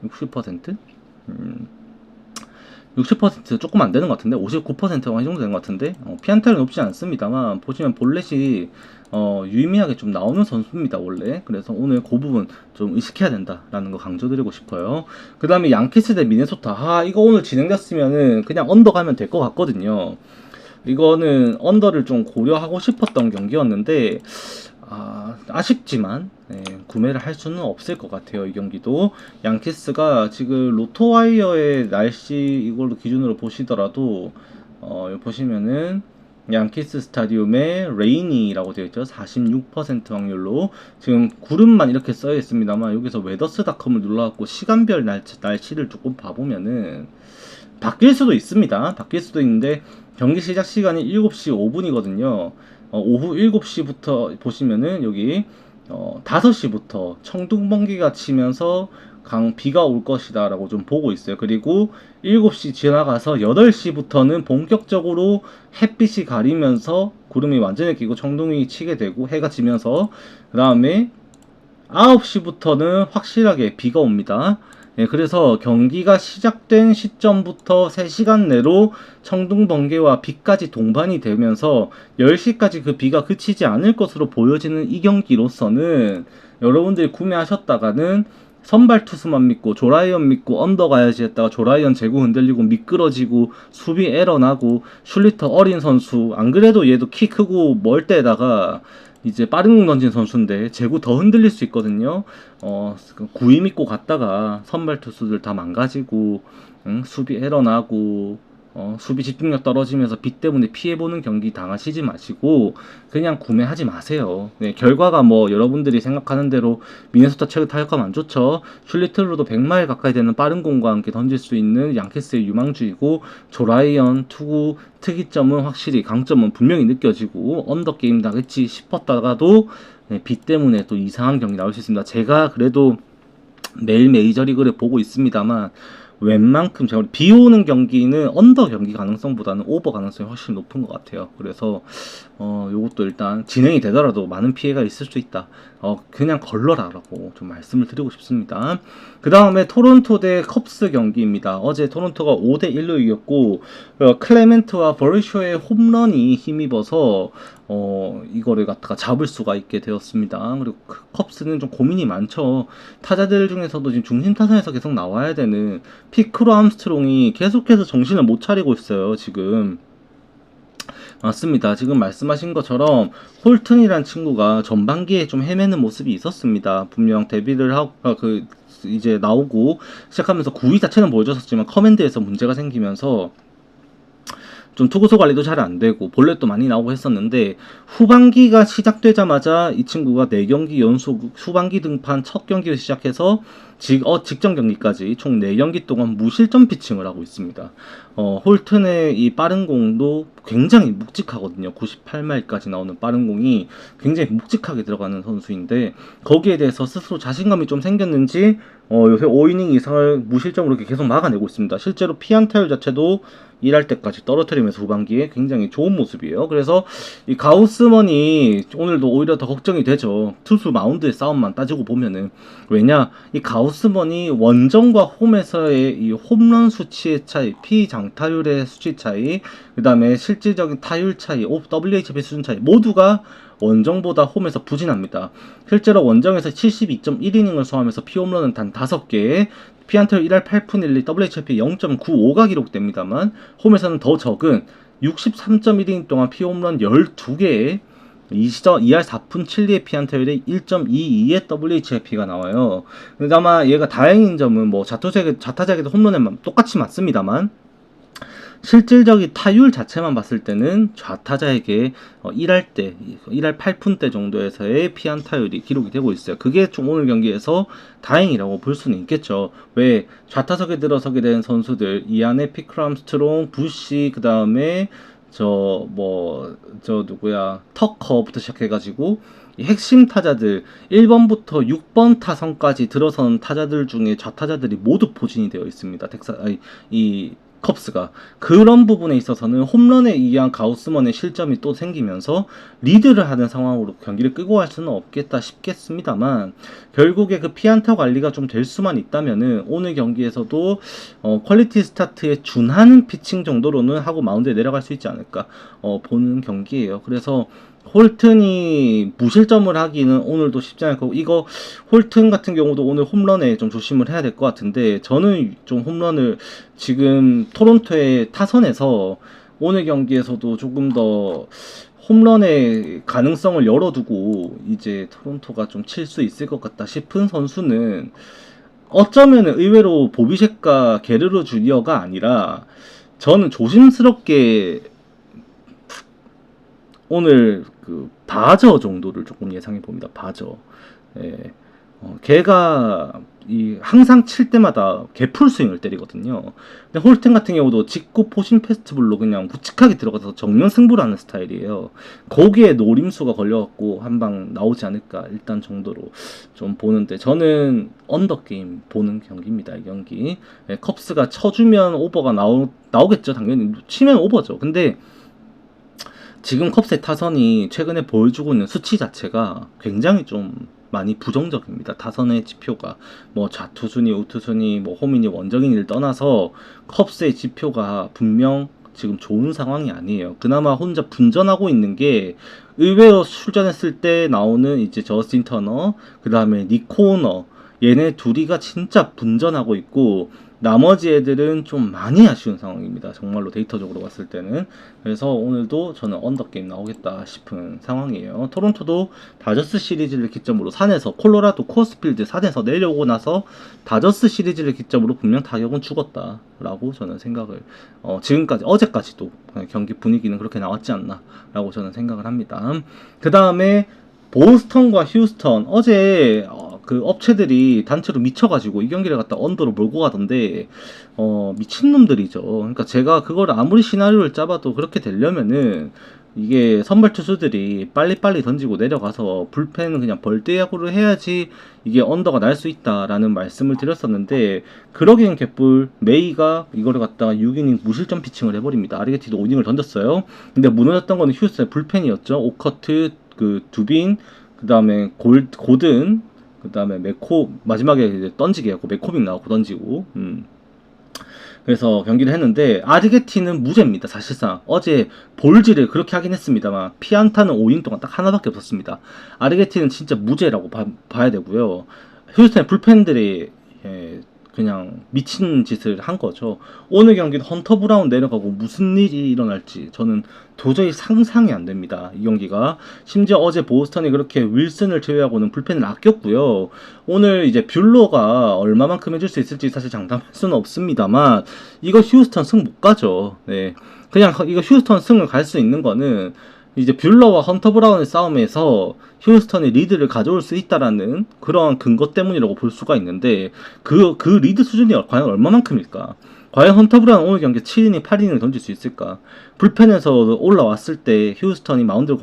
60%? 60% 조금 안 되는 것 같은데 59%가 이 정도 된 것 같은데 피안타는 높지 않습니다만 보시면 볼넷이 유의미하게 좀 나오는 선수입니다 원래. 그래서 오늘 그 부분 좀 의식해야 된다라는 거 강조드리고 싶어요. 그 다음에 양키스 대 미네소타. 이거 오늘 진행됐으면은 그냥 언더 가면 될 것 같거든요. 이거는 언더를 좀 고려하고 싶었던 경기였는데 아쉽지만 구매를 할 수는 없을 것 같아요. 이 경기도 양키스가 지금 로토와이어의 날씨 이걸로 기준으로 보시더라도 여기 보시면은 양키스 스타디움에 레이니라고 되어 있죠. 46% 확률로 지금 구름만 이렇게 써 있습니다만 여기서 웨더스닷컴을 눌러갖고 시간별 날씨를 조금 봐보면은 바뀔 수도 있습니다. 바뀔 수도 있는데 경기 시작 시간이 7시 5분이거든요. 오후 7시부터 보시면은 여기 5시부터 청둥번개가 치면서 비가 올 것이다 라고 좀 보고 있어요. 그리고 7시 지나가서 8시부터는 본격적으로 햇빛이 가리면서 구름이 완전히 끼고 청둥이 치게 되고 해가 지면서 그 다음에 9시부터는 확실하게 비가 옵니다. 그래서 경기가 시작된 시점부터 3시간 내로 청둥번개와 비까지 동반이 되면서 10시까지 그 비가 그치지 않을 것으로 보여지는 이 경기로서는 여러분들이 구매하셨다가는 선발 투수만 믿고 조라이언 믿고 언더 가야지 했다가 조라이언 제구 흔들리고 미끄러지고 수비 에러 나고 슐리터 어린 선수 안 그래도 얘도 키 크고 멀 때다가 이제 빠른 공 던진 선수인데 제구 더 흔들릴 수 있거든요. 구위 믿고 갔다가 선발 투수들 다 망가지고 수비 에러 나고 수비 집중력 떨어지면서 비 때문에 피해보는 경기 당하시지 마시고 그냥 구매하지 마세요. 결과가 뭐 여러분들이 생각하는 대로 미네소타 최근 타격감 안 좋죠. 슐리틀로도 100마일 가까이 되는 빠른 공과 함께 던질 수 있는 양키스의 유망주이고 조라이언 투구 특이점은 확실히 강점은 분명히 느껴지고 언더게임 나겠지 싶었다가도 비 때문에 또 이상한 경기 나올 수 있습니다. 제가 그래도 매일 메이저리그를 보고 있습니다만 웬만큼 제가 비 오는 경기는 언더 경기 가능성보다는 오버 가능성이 훨씬 높은 것 같아요. 그래서 요것도 일단 진행이 되더라도 많은 피해가 있을 수 있다. 그냥 걸러라라고 좀 말씀을 드리고 싶습니다. 그 다음에 토론토 대 컵스 경기입니다. 어제 토론토가 5대1로 이겼고 클레멘트와 버르쇼의 홈런이 힘입어서 이거를 갖다가 잡을 수가 있게 되었습니다. 그리고 컵스는 좀 고민이 많죠. 타자들 중에서도 지금 중심 타선에서 계속 나와야 되는 피크로 암스트롱이 계속해서 정신을 못 차리고 있어요. 지금 맞습니다. 지금 말씀하신 것처럼 홀튼이란 친구가 전반기에 좀 헤매는 모습이 있었습니다. 분명 데뷔를 하고 이제 나오고 시작하면서 구위 자체는 보여줬었지만 커맨드에서 문제가 생기면서 좀 투구수 관리도 잘 안되고 볼넷도 많이 나오고 했었는데 후반기가 시작되자마자 이 친구가 4경기 연속 후반기 등판 첫 경기를 시작해서 직전 경기까지 총 4경기 동안 무실점 피칭을 하고 있습니다. 홀튼의 이 빠른 공도 굉장히 묵직하거든요. 98마일까지 나오는 빠른 공이 굉장히 묵직하게 들어가는 선수인데 거기에 대해서 스스로 자신감이 좀 생겼는지 요새 5이닝 이상을 무실점으로 이렇게 계속 막아내고 있습니다. 실제로 피안타율 자체도 1할 때까지 떨어뜨리면서 후반기에 굉장히 좋은 모습이에요. 그래서 이 가우스먼이 오늘도 오히려 더 걱정이 되죠. 투수 마운드의 싸움만 따지고 보면은. 왜냐, 이 가우스먼이 원정과 홈에서의 이 홈런 수치의 차이, 피장타율의 수치 차이, 그 다음에 실질적인 타율 차이, WHP 수준 차이 모두가 원정보다 홈에서 부진합니다. 실제로 원정에서 72.1이닝을 소화하면서 피홈런은 단 5개, 피안타율 1할 8푼 1리, WHIP 0.95가 기록됩니다만 홈에서는 더 적은 63.1이닝 동안 피홈런 12개에 2할 4푼 7리의 피안타율에 1.22의 WHIP가 나와요. 그나마 얘가 다행인 점은 뭐 좌타자에게도 홈런에 똑같이 맞습니다만 실질적인 타율 자체만 봤을 때는 좌타자에게 1할 때, 1할 8푼 때 정도에서의 피안타율이 기록이 되고 있어요. 그게 좀 오늘 경기에서 다행이라고 볼 수는 있겠죠. 왜 좌타석에 들어서게 된 선수들 이안에 피크람스트롱, 부시, 그 다음에 누구야 터커부터 시작해가지고 이 핵심 타자들 1번부터 6번 타선까지 들어선 타자들 중에 좌타자들이 모두 포진이 되어 있습니다. 이 컵스가 그런 부분에 있어서는 홈런에 의한 가우스먼의 실점이 또 생기면서 리드를 하는 상황으로 경기를 끌고 갈 수는 없겠다 싶겠습니다만 결국에 그 피안타 관리가 좀 될 수만 있다면은 오늘 경기에서도 퀄리티 스타트에 준하는 피칭 정도로는 하고 마운드에 내려갈 수 있지 않을까 보는 경기예요. 그래서 홀튼이 무실점을 하기는 오늘도 쉽지 않을 거고, 이거 홀튼 같은 경우도 오늘 홈런에 좀 조심을 해야 될 것 같은데, 저는 좀 홈런을 지금 토론토의 타선에서 오늘 경기에서도 조금 더 홈런의 가능성을 열어두고 이제 토론토가 좀 칠 수 있을 것 같다 싶은 선수는 어쩌면 의외로 보비첵과 게르로 주니어가 아니라 저는 조심스럽게 오늘 그 바저 정도를 조금 예상해 봅니다. 바저. 예. 걔가 항상 칠 때마다 개풀 스윙을 때리거든요. 근데 홀튼 같은 경우도 직구 포신 페스티벌로 그냥 묵직하게 들어가서 정면 승부를 하는 스타일이에요. 거기에 노림수가 걸려갖고 한 방 나오지 않을까 일단 정도로 좀 보는데 저는 언더게임 보는 경기입니다. 이 경기. 예, 컵스가 쳐주면 오버가 나오겠죠. 당연히 치면 오버죠. 근데 지금 컵스의 타선이 최근에 보여주고 있는 수치 자체가 굉장히 좀 많이 부정적입니다. 타선의 지표가 뭐 좌투순위, 우투순위, 뭐 홈이니 원정이니를 떠나서 컵스의 지표가 분명 지금 좋은 상황이 아니에요. 그나마 혼자 분전하고 있는 게 의외로 출전했을 때 나오는 이제 저스틴 터너, 그 다음에 니코너 얘네 둘이가 진짜 분전하고 있고 나머지 애들은 좀 많이 아쉬운 상황입니다. 정말로 데이터적으로 봤을 때는. 그래서 오늘도 저는 언더게임 나오겠다 싶은 상황이에요. 토론토도 다저스 시리즈를 기점으로 산에서 콜로라도 코어스필드 산에서 내려오고 나서 다저스 시리즈를 기점으로 분명 타격은 죽었다 라고 저는 생각을 지금까지 어제까지도 경기 분위기는 그렇게 나왔지 않나 라고 저는 생각을 합니다. 그 다음에 보스턴과 휴스턴 어제 그 업체들이 단체로 미쳐가지고 이 경기를 갖다 언더로 몰고 가던데 미친놈들이죠. 그러니까 제가 그걸 아무리 시나리오를 짜봐도 그렇게 되려면은 이게 선발 투수들이 빨리빨리 던지고 내려가서 불펜은 그냥 벌떼야구를 해야지 이게 언더가 날 수 있다라는 말씀을 드렸었는데 그러기엔 개뿔 메이가 이거를 갖다가 6이닝 무실점 피칭을 해버립니다. 아리게티도 5이닝을 던졌어요. 근데 무너졌던 거는 휴스턴의 불펜이었죠. 오커트, 그 두빈, 그 다음에 고든, 그 다음에 마지막에 이제 던지게 하고 맥코빅 나오고 던지고 그래서 경기를 했는데 아르게티는 무죄입니다. 사실상 어제 볼질을 그렇게 하긴 했습니다만 피안타는 5이닝 동안 딱 하나밖에 없었습니다. 아르게티는 진짜 무죄라고 봐야 되고요. 휴스턴의 불펜들이 그냥 미친 짓을 한 거죠. 오늘 경기는 헌터 브라운 내려가고 무슨 일이 일어날지 저는 도저히 상상이 안 됩니다. 이 경기가. 심지어 어제 보스턴이 그렇게 윌슨을 제외하고는 불펜을 아꼈고요. 오늘 이제 뷰러가 얼마만큼 해줄 수 있을지 사실 장담할 수는 없습니다만 이거 휴스턴 승 못 가죠. 네. 그냥 이거 휴스턴 승을 갈 수 있는 거는 이제 뷰러와 헌터 브라운의 싸움에서 휴스턴이 리드를 가져올 수 있다라는 그런 근거 때문이라고 볼 수가 있는데 그 리드 수준이 과연 얼마만큼일까? 과연 헌터 브라운 오늘 경기 7이닝 8이닝을 던질 수 있을까? 불펜에서 올라왔을 때 휴스턴이 마운드를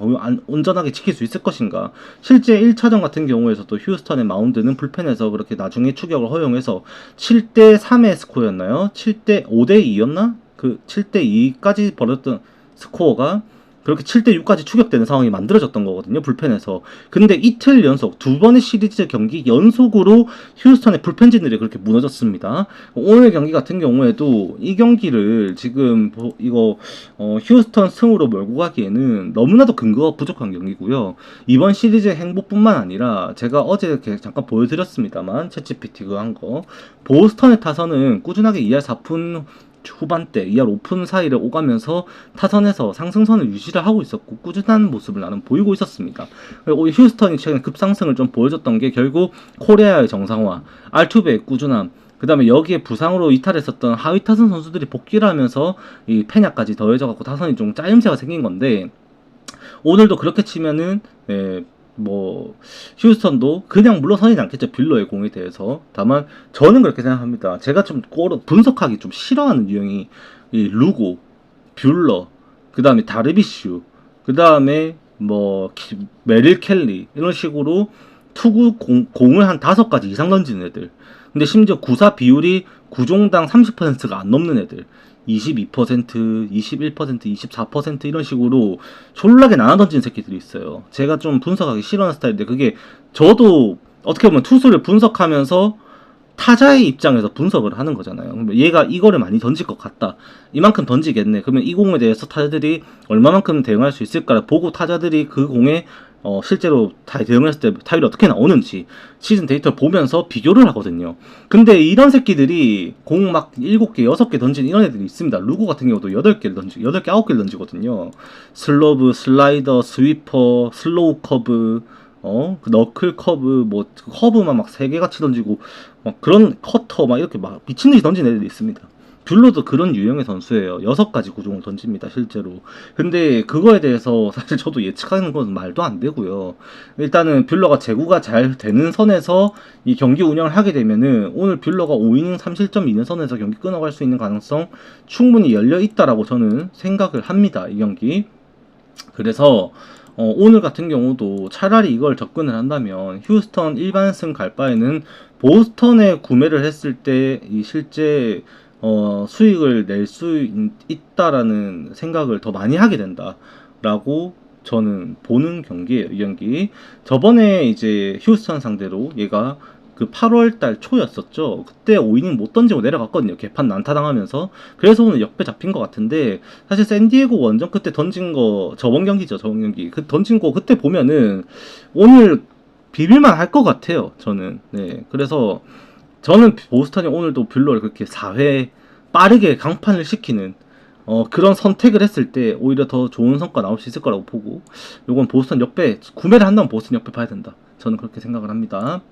온전하게 지킬 수 있을 것인가? 실제 1차전 같은 경우에서도 휴스턴의 마운드는 불펜에서 그렇게 나중에 추격을 허용해서 7대 3의 스코어였나요? 7대 5대 2였나? 그 7대 2까지 벌었던 스코어가 그렇게 7대 6까지 추격되는 상황이 만들어졌던 거거든요, 불펜에서. 근데 이틀 연속, 두 번의 시리즈 경기 연속으로 휴스턴의 불펜진들이 그렇게 무너졌습니다. 오늘 경기 같은 경우에도 이 경기를 지금 휴스턴 승으로 몰고 가기에는 너무나도 근거가 부족한 경기고요. 이번 시리즈의 행보뿐만 아니라 제가 어제 이렇게 잠깐 보여드렸습니다만 챗GPT 그 한 거, 보스턴의 타선은 꾸준하게 2할 4푼 후반대 2할 5푼 사이를 오가면서 타선에서 상승선을 유지를 하고 있었고 꾸준한 모습을 나는 보이고 있었습니다. 그리고 휴스턴이 최근 급상승을 좀 보여줬던 게 결국 코리아의 정상화, 알투베의 꾸준함, 그 다음에 여기에 부상으로 이탈했었던 하위 타선 선수들이 복귀를 하면서 이 패냐까지 더해져갖고 타선이 좀 짜임새가 생긴 건데, 오늘도 그렇게 치면은 휴스턴도 그냥 물러서진 않겠죠, 뷰러의 공에 대해서. 다만 저는 그렇게 생각합니다. 제가 좀 분석하기 좀 싫어하는 유형이 이 루고, 뷰러, 그 다음에 다르비슈, 그 다음에 메릴 켈리 이런 식으로 투구 공을 한 5가지 이상 던지는 애들. 근데 심지어 구사 비율이 구종당 30%가 안 넘는 애들, 22%, 21%, 24% 이런 식으로 졸라게 나눠 던지는 새끼들이 있어요. 제가 좀 분석하기 싫어하는 스타일인데, 그게 저도 어떻게 보면 투수를 분석하면서 타자의 입장에서 분석을 하는 거잖아요. 얘가 이거를 많이 던질 것 같다, 이만큼 던지겠네, 그러면 이 공에 대해서 타자들이 얼마만큼 대응할 수 있을까를 보고 타자들이 그 공에 실제로 대응했을 때 타율이 어떻게 나오는지 시즌 데이터를 보면서 비교를 하거든요. 근데 이런 새끼들이 공 막 7개, 6개 던지는 이런 애들이 있습니다. 루고 같은 경우도 8개, 9개를 던지거든요. 슬러브, 슬라이더, 스위퍼, 슬로우 커브, 그 너클 커브, 커브만 막 3개 같이 던지고, 막 그런 커터, 막 이렇게 막 미친듯이 던지는 애들이 있습니다. 뷰러도 그런 유형의 선수예요. 6가지 구종을 던집니다, 실제로. 근데 그거에 대해서 사실 저도 예측하는 건 말도 안 되고요. 일단은 뷰러가 제구가 잘 되는 선에서 이 경기 운영을 하게 되면은 오늘 뷰러가 5이닝 3실점 이는 선에서 경기 끊어갈 수 있는 가능성 충분히 열려 있다라고 저는 생각을 합니다, 이 경기. 그래서 오늘 같은 경우도 차라리 이걸 접근을 한다면 휴스턴 일반승 갈 바에는 보스턴에 구매를 했을 때 이 실제 수익을 낼 수 있다라는 생각을 더 많이 하게 된다라고 저는 보는 경기예요, 이 경기. 저번에 이제 휴스턴 상대로 얘가 그 8월달 초였었죠. 그때 5이닝 못 던지고 내려갔거든요, 개판 난타당하면서. 그래서 오늘 역배 잡힌 것 같은데, 사실 샌디에고 원정 그때 던진 거, 저번 경기죠, 저번 경기. 그 던진 거 그때 보면은 오늘 비빌만 할 것 같아요, 저는. 네, 그래서 저는 보스턴이 오늘도 뷰러를 그렇게 4회 빠르게 강판을 시키는 그런 선택을 했을 때 오히려 더 좋은 성과 나올 수 있을 거라고 보고, 요건 보스턴 역배, 구매를 한다면 보스턴 역배 봐야 된다, 저는 그렇게 생각을 합니다.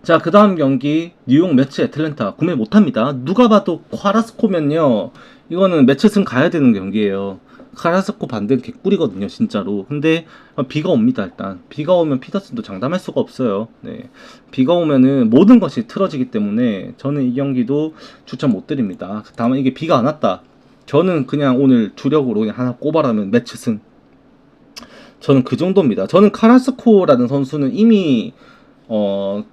자, 그 다음 경기 뉴욕 매츠 애틀랜타 구매 못합니다. 누가 봐도 카라스코면요, 이거는 매츠승 가야 되는 경기예요. 카라스코 반대는 개꿀이거든요, 진짜로. 근데 비가 옵니다. 일단 비가 오면 피더슨도 장담할 수가 없어요. 네, 비가 오면은 모든 것이 틀어지기 때문에 저는 이 경기도 추천 못 드립니다. 다만 이게 비가 안 왔다, 저는 그냥 오늘 주력으로 그냥 하나 꼽아라면 매츠승, 저는 그 정도입니다. 저는 카라스코라는 선수는 이미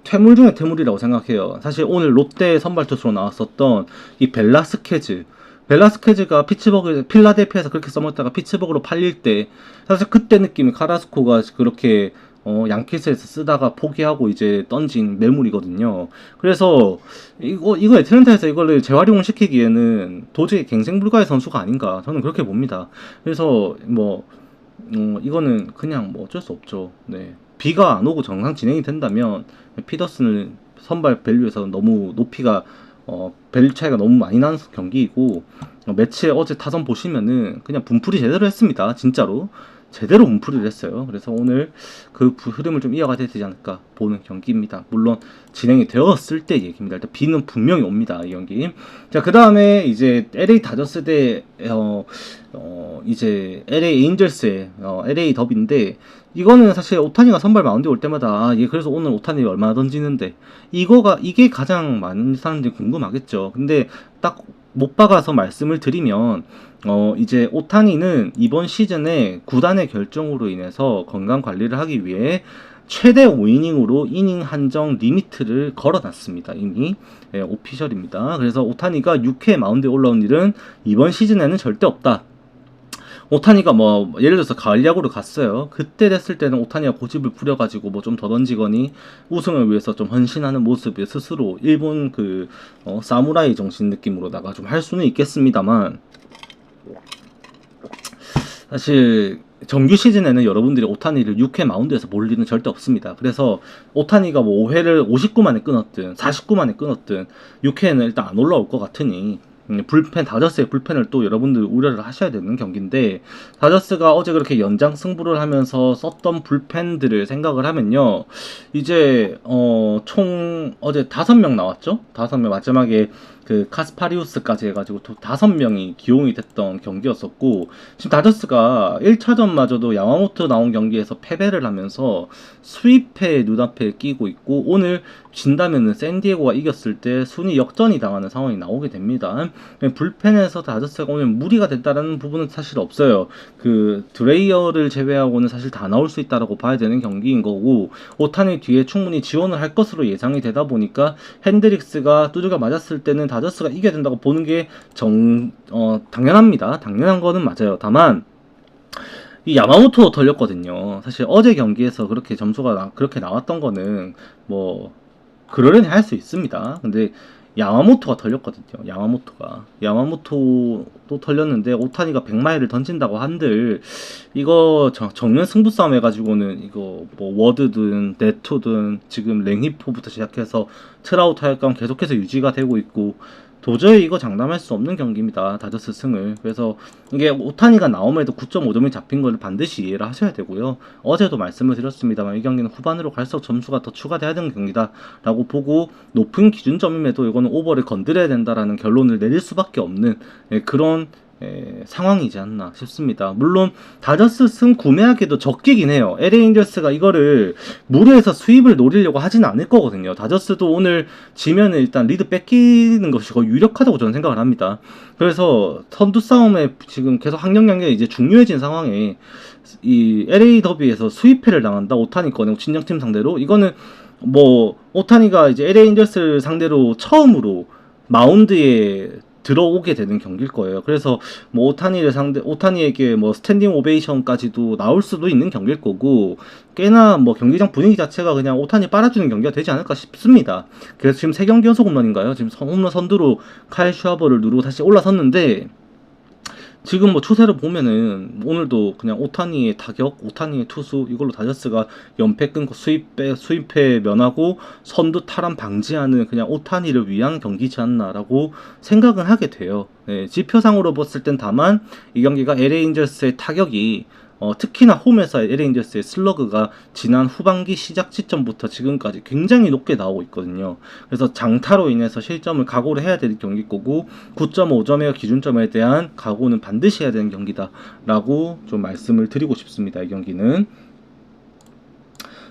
퇴물 중에 퇴물이라고 생각해요. 사실 오늘 롯데 선발 투수로 나왔었던 이 벨라스케즈가 필라델피아에서 그렇게 써먹다가 피츠버그로 팔릴 때, 사실 그때 느낌이 카라스코가 그렇게 양키스에서 쓰다가 포기하고 이제 던진 매물이거든요. 그래서 이거 애틀랜타에서 이거를 재활용을 시키기에는 도저히 갱생 불가의 선수가 아닌가, 저는 그렇게 봅니다. 그래서 이거는 그냥 어쩔 수 없죠. 네, 비가 안 오고 정상 진행이 된다면 피더슨을 선발 밸류에서 너무 높이가 밸류 차이가 너무 많이 나는 경기이고, 매치에 어제 타선 보시면은 그냥 분풀이 제대로 했습니다, 진짜로. 제대로 움프리를 했어요. 그래서 오늘 그 흐름을 좀 이어가야 되지 않을까 보는 경기입니다. 물론 진행이 되었을 때 얘기입니다. 일단 B는 분명히 옵니다, 이 경기. 자, 그 다음에 이제 LA 다저스 대 이제 LA 에인절스의 LA 더비인데, 이거는 사실 오타니가 선발 마운드에 올 때마다 그래서 오늘 오타니 얼마나 던지는데 이게 가장 많은 사람들이 궁금하겠죠. 근데 딱 못 박아서 말씀을 드리면 이제 오타니는 이번 시즌에 구단의 결정으로 인해서 건강 관리를 하기 위해 최대 5이닝으로 이닝 한정 리미트를 걸어놨습니다. 이미 오피셜입니다. 그래서 오타니가 6회 마운드에 올라온 일은 이번 시즌에는 절대 없다. 오타니가 뭐 예를 들어서 가을 야구를 갔어요. 그때 됐을 때는 오타니가 고집을 부려가지고 뭐 좀 더 던지거니 우승을 위해서 좀 헌신하는 모습에 스스로 일본 그 사무라이 정신 느낌으로다가 좀 할 수는 있겠습니다만, 사실 정규 시즌에는 여러분들이 오타니를 6회 마운드에서 볼 일은 절대 없습니다. 그래서 오타니가 뭐 5회를 59만에 끊었든 49만에 끊었든 6회에는 일단 안 올라올 것 같으니 불펜, 다저스의 불펜을 또 여러분들 우려를 하셔야 되는 경기인데, 다저스가 어제 그렇게 연장 승부를 하면서 썼던 불펜들을 생각을 하면요, 이제 총 어제 5명 나왔죠. 5명 마지막에 그 카스파리우스까지 해가지고 또 5명이 기용이 됐던 경기였었고, 지금 다저스가 1차전마저도 야마모토 나온 경기에서 패배를 하면서 수입에 눈앞에 끼고 있고, 오늘 진다면은 샌디에고가 이겼을 때 순위 역전이 당하는 상황이 나오게 됩니다. 불펜에서 다저스가 오늘 무리가 됐다라는 부분은 사실 없어요. 그 드레이어를 제외하고는 사실 다 나올 수 있다라고 봐야 되는 경기인 거고, 오타니 뒤에 충분히 지원을 할 것으로 예상이 되다 보니까 핸드릭스가 두드려 맞았을 때는 다저스가 이겨야 된다고 보는 게 당연합니다. 당연한 거는 맞아요. 다만 이 야마모토 털렸거든요. 사실 어제 경기에서 그렇게 점수가 그렇게 나왔던 거는 뭐 그러려니 할 수 있습니다. 근데 야마모토가 털렸거든요. 야마모토도 털렸는데 오타니가 100마일을 던진다고 한들 이거 정면 승부 싸움 해가지고는 이거 뭐 워드든 네토든 지금 랭히포부터 시작해서 트라우트 할감 계속해서 유지가 되고 있고, 도저히 이거 장담할 수 없는 경기입니다. 다저스 승을. 그래서 이게 오타니가 나옴에도 9.5점이 잡힌 걸 반드시 이해를 하셔야 되고요. 어제도 말씀을 드렸습니다만 이 경기는 후반으로 갈수록 점수가 더 추가돼야 되는 경기다 라고 보고, 높은 기준점임에도 이거는 오버를 건드려야 된다라는 결론을 내릴 수밖에 없는 그런 상황이지 않나 싶습니다. 물론 다저스 승 구매하기도 적기긴 해요. LA 에인절스가 이거를 무리해서 수입을 노리려고 하진 않을 거거든요. 다저스도 오늘 지면은 일단 리드 뺏기는 것이 거의 유력하다고 저는 생각을 합니다. 그래서 선두 싸움에 지금 계속 학력량이 이제 중요해진 상황에 이 LA 더비에서 수입패를 당한다, 오타니 꺼내고 친정팀 상대로, 이거는 뭐 오타니가 이제 LA 에인절스를 상대로 처음으로 마운드에 들어오게 되는 경기일 거예요. 그래서 뭐 오타니에게 뭐 스탠딩 오베이션까지도 나올 수도 있는 경기일 거고, 꽤나 뭐 경기장 분위기 자체가 그냥 오타니 빨아주는 경기가 되지 않을까 싶습니다. 그래서 지금 3경기 연속 홈런인가요? 지금 홈런 선두로 카일 슈아버를 누르고 다시 올라섰는데, 지금 뭐 추세를 보면은 오늘도 그냥 오타니의 타격, 오타니의 투수, 이걸로 다저스가 연패 끊고 수입해 면하고 선두 탈환 방지하는 그냥 오타니를 위한 경기지 않나라고 생각은 하게 돼요. 지표상으로 봤을 땐 다만 이 경기가 LA 에인절스의 타격이 특히나 홈에서 LA 에인절스의 슬러그가 지난 후반기 시작 시점부터 지금까지 굉장히 높게 나오고 있거든요. 그래서 장타로 인해서 실점을 각오를 해야 되는 경기 거고, 9.5점의 기준점에 대한 각오는 반드시 해야 되는 경기다라고 좀 말씀을 드리고 싶습니다. 이 경기는.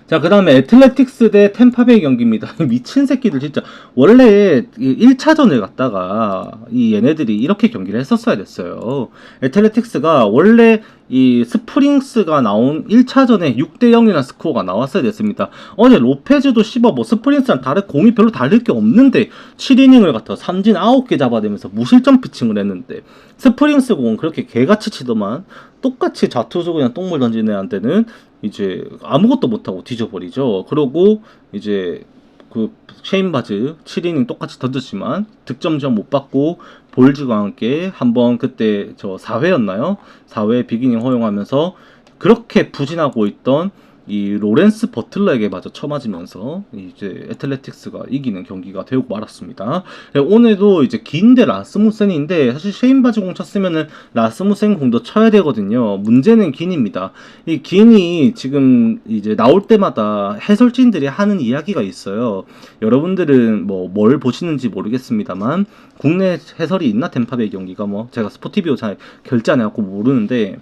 자, 그 다음에 애틀레틱스 대 템파베이 경기입니다. 미친 새끼들 진짜. 원래 1차전을 갔다가 얘네들이 이렇게 경기를 했었어야 됐어요. 애틀레틱스가 원래 이 스프링스가 나온 1차전에 6대0이라는 스코어가 나왔어야 됐습니다. 어제 로페즈도 씹어 뭐 스프링스랑 공이 별로 다를 게 없는데 7이닝을 갖다 삼진 9개 잡아내면서 무실점 피칭을 했는데, 스프링스 공은 그렇게 개같이 치더만 똑같이 좌투수 그냥 똥물 던지는 애한테는 이제 아무것도 못하고 뒤져버리죠. 그러고 이제 그 셰인바즈 7이닝 똑같이 던졌지만 득점점 못 받고 볼즈와 함께 한번 그때 저 4회였나요? 4회 비기닝 허용하면서 그렇게 부진하고 있던 이 로렌스 버틀러에게 마저 쳐맞으면서 이제 애틀레틱스가 이기는 경기가 되고 말았습니다. 오늘도 이제 긴데 라스무센인데 사실 쉐인바지 공 쳤으면은 라스무센 공도 쳐야 되거든요. 문제는 긴입니다. 이 긴이 지금 이제 나올 때마다 해설진들이 하는 이야기가 있어요. 여러분들은 뭐 뭘 보시는지 모르겠습니다만 국내 해설이 있나 템파베이 경기가 뭐 제가 스포티비오 잘 결제 안 해갖고 모르는데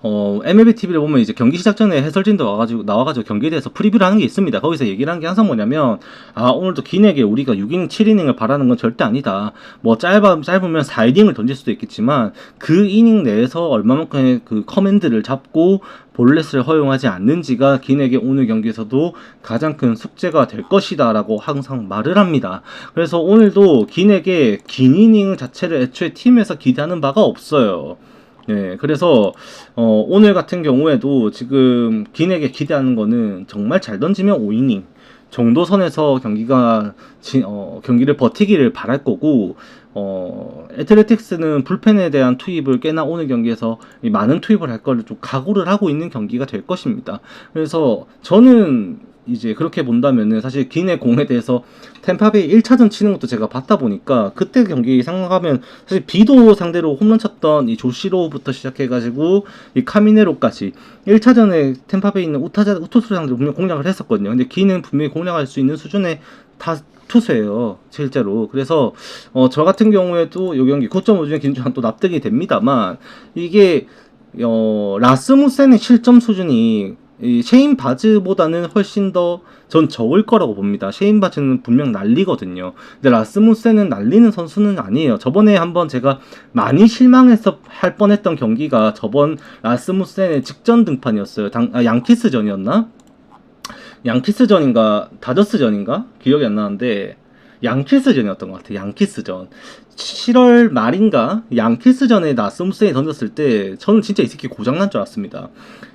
MLB TV를 보면 이제 경기 시작 전에 해설진도 나와가지고 경기에 대해서 프리뷰를 하는 게 있습니다. 거기서 얘기를 하는 게 항상 뭐냐면, 오늘도 긴에게 우리가 6이닝, 7이닝을 바라는 건 절대 아니다. 뭐 짧으면 4이닝을 던질 수도 있겠지만, 그 이닝 내에서 얼마만큼의 그 커맨드를 잡고 볼넷을 허용하지 않는지가 긴에게 오늘 경기에서도 가장 큰 숙제가 될 것이다 라고 항상 말을 합니다. 그래서 오늘도 긴에게 긴 이닝 자체를 애초에 팀에서 기대하는 바가 없어요. 네, 그래서 오늘 같은 경우에도 지금 긴에게 기대하는 거는 정말 잘 던지면 5이닝 정도 선에서 경기를 버티기를 바랄 거고, 애틀레틱스는 불펜에 대한 투입을 꽤나 오늘 경기에서 많은 투입을 할 거를 좀 각오를 하고 있는 경기가 될 것입니다. 그래서 저는 이제 그렇게 본다면은 사실 긴의 공에 대해서 템파베이 1차전 치는 것도 제가 봤다 보니까 그때 경기 생각하면 사실 비도 상대로 홈런 쳤던 이 조시로부터 시작해가지고 이 카미네로까지 1차전에 템파베이 있는 우투수를 상대로 분명 공략을 했었거든요. 근데 긴은 분명히 공략할 수 있는 수준의 투수예요, 실제로. 그래서 저 같은 경우에도 이 경기 9.5 중에 긴좀 또 납득이 됩니다만 이게 라스무센의 실점 수준이 이 셰인 바즈보다는 훨씬 더 전 적을 거라고 봅니다. 셰인 바즈는 분명 난리거든요. 근데 라스무센은 날리는 선수는 아니에요. 저번에 한번 제가 많이 실망해서 할 뻔했던 경기가 저번 라스무센의 직전 등판이었어요. 양키스전이었나? 양키스전인가 다저스전인가? 기억이 안 나는데 양키스전이었던 것 같아요. 양키스전 7월 말인가 양키스전에 라스무센이 던졌을 때 저는 진짜 이 새끼 고장난 줄 알았습니다.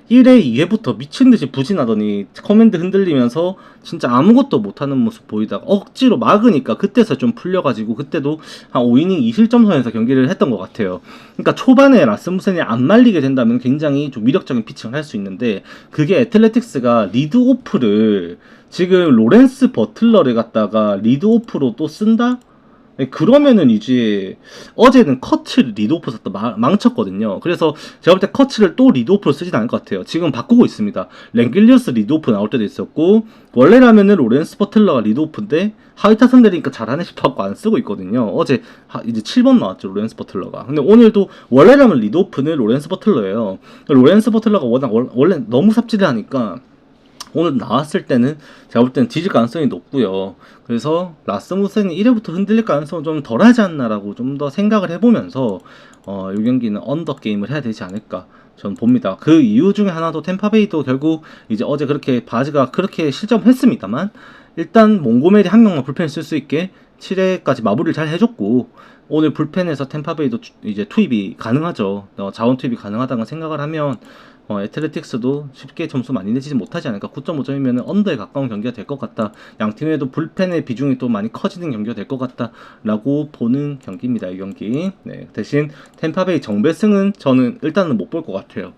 1회 2회부터 미친듯이 부진하더니 커맨드 흔들리면서 진짜 아무것도 못하는 모습 보이다가 억지로 막으니까 그때서 좀 풀려가지고 그때도 한 5이닝 2실점 선에서 경기를 했던 것 같아요. 그러니까 초반에 라스무센이 안 말리게 된다면 굉장히 좀 위력적인 피칭을 할 수 있는데 그게 애틀레틱스가 리드오프를 지금 로렌스 버틀러를 갖다가 리드오프로 또 쓴다? 그러면은 이제 어제는 커츠를 리드오프 썼다 망쳤거든요. 그래서 제가 볼 때 커츠를 또 리드오프로 쓰진 않을 것 같아요. 지금 바꾸고 있습니다. 랭길리어스 리드오프 나올 때도 있었고 원래라면은 로렌스 버틀러가 리드오프인데 하이타선 내리니까 잘하네 싶어갖고 안 쓰고 있거든요. 어제 이제 7번 나왔죠, 로렌스 버틀러가. 근데 오늘도 원래라면 리드오프는 로렌스 버틀러예요. 로렌스 버틀러가 원래 너무 삽질을 하니까 오늘 나왔을 때는 제가 볼 때는 뒤질 가능성이 높고요. 그래서 라스무센이 1회부터 흔들릴 가능성은 좀 덜하지 않나라고 좀 더 생각을 해보면서 이 경기는 언더 게임을 해야 되지 않을까 저는 봅니다. 그 이유 중에 하나도 템파베이도 결국 이제 어제 그렇게 바즈가 그렇게 실점했습니다만 일단 몽고메리 한 명만 불펜 쓸 수 있게 7회까지 마무리를 잘 해줬고 오늘 불펜에서 템파베이도 이제 투입이 가능하죠. 자원 투입이 가능하다는 생각을 하면 애틀레틱스도 쉽게 점수 많이 내지 못하지 않을까. 9.5점이면 언더에 가까운 경기가 될 것 같다. 양팀에도 불펜의 비중이 또 많이 커지는 경기가 될 것 같다 라고 보는 경기입니다, 이 경기. 네, 대신 템파베이 정배승은 저는 일단은 못 볼 것 같아요.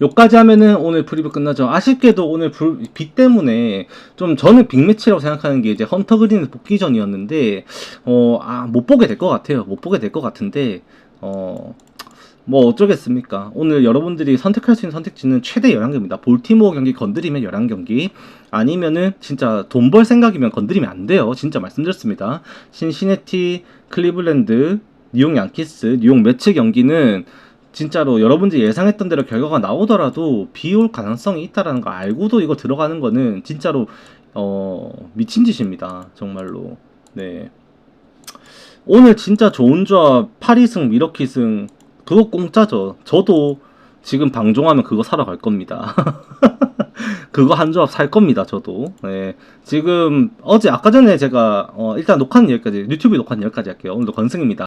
요까지 하면은 오늘 프리뷰 끝나죠. 아쉽게도 오늘 비 때문에 좀 저는 빅매치라고 생각하는 게 이제 헌터 그린 복귀전이었는데 못 보게 될 것 같아요. 못 보게 될 것 같은데 뭐 어쩌겠습니까. 오늘 여러분들이 선택할 수 있는 선택지는 최대 11경기입니다. 볼티모어 경기 건드리면 11경기 아니면은 진짜 돈 벌 생각이면 건드리면 안 돼요. 진짜 말씀드렸습니다. 신시내티, 클리블랜드, 뉴욕 양키스, 뉴욕 매치 경기는 진짜로 여러분들이 예상했던 대로 결과가 나오더라도 비올 가능성이 있다라는 거 알고도 이거 들어가는 거는 진짜로 미친 짓입니다. 정말로. 네. 오늘 진짜 좋은 조합 8위승 미러키승 그거 공짜죠. 저도 지금 방종하면 그거 사러 갈 겁니다. 그거 한 조합 살 겁니다. 저도. 네. 지금 아까 전에 제가 일단 녹화는 여기까지, 유튜브 녹화는 여기까지 할게요. 오늘도 건승입니다.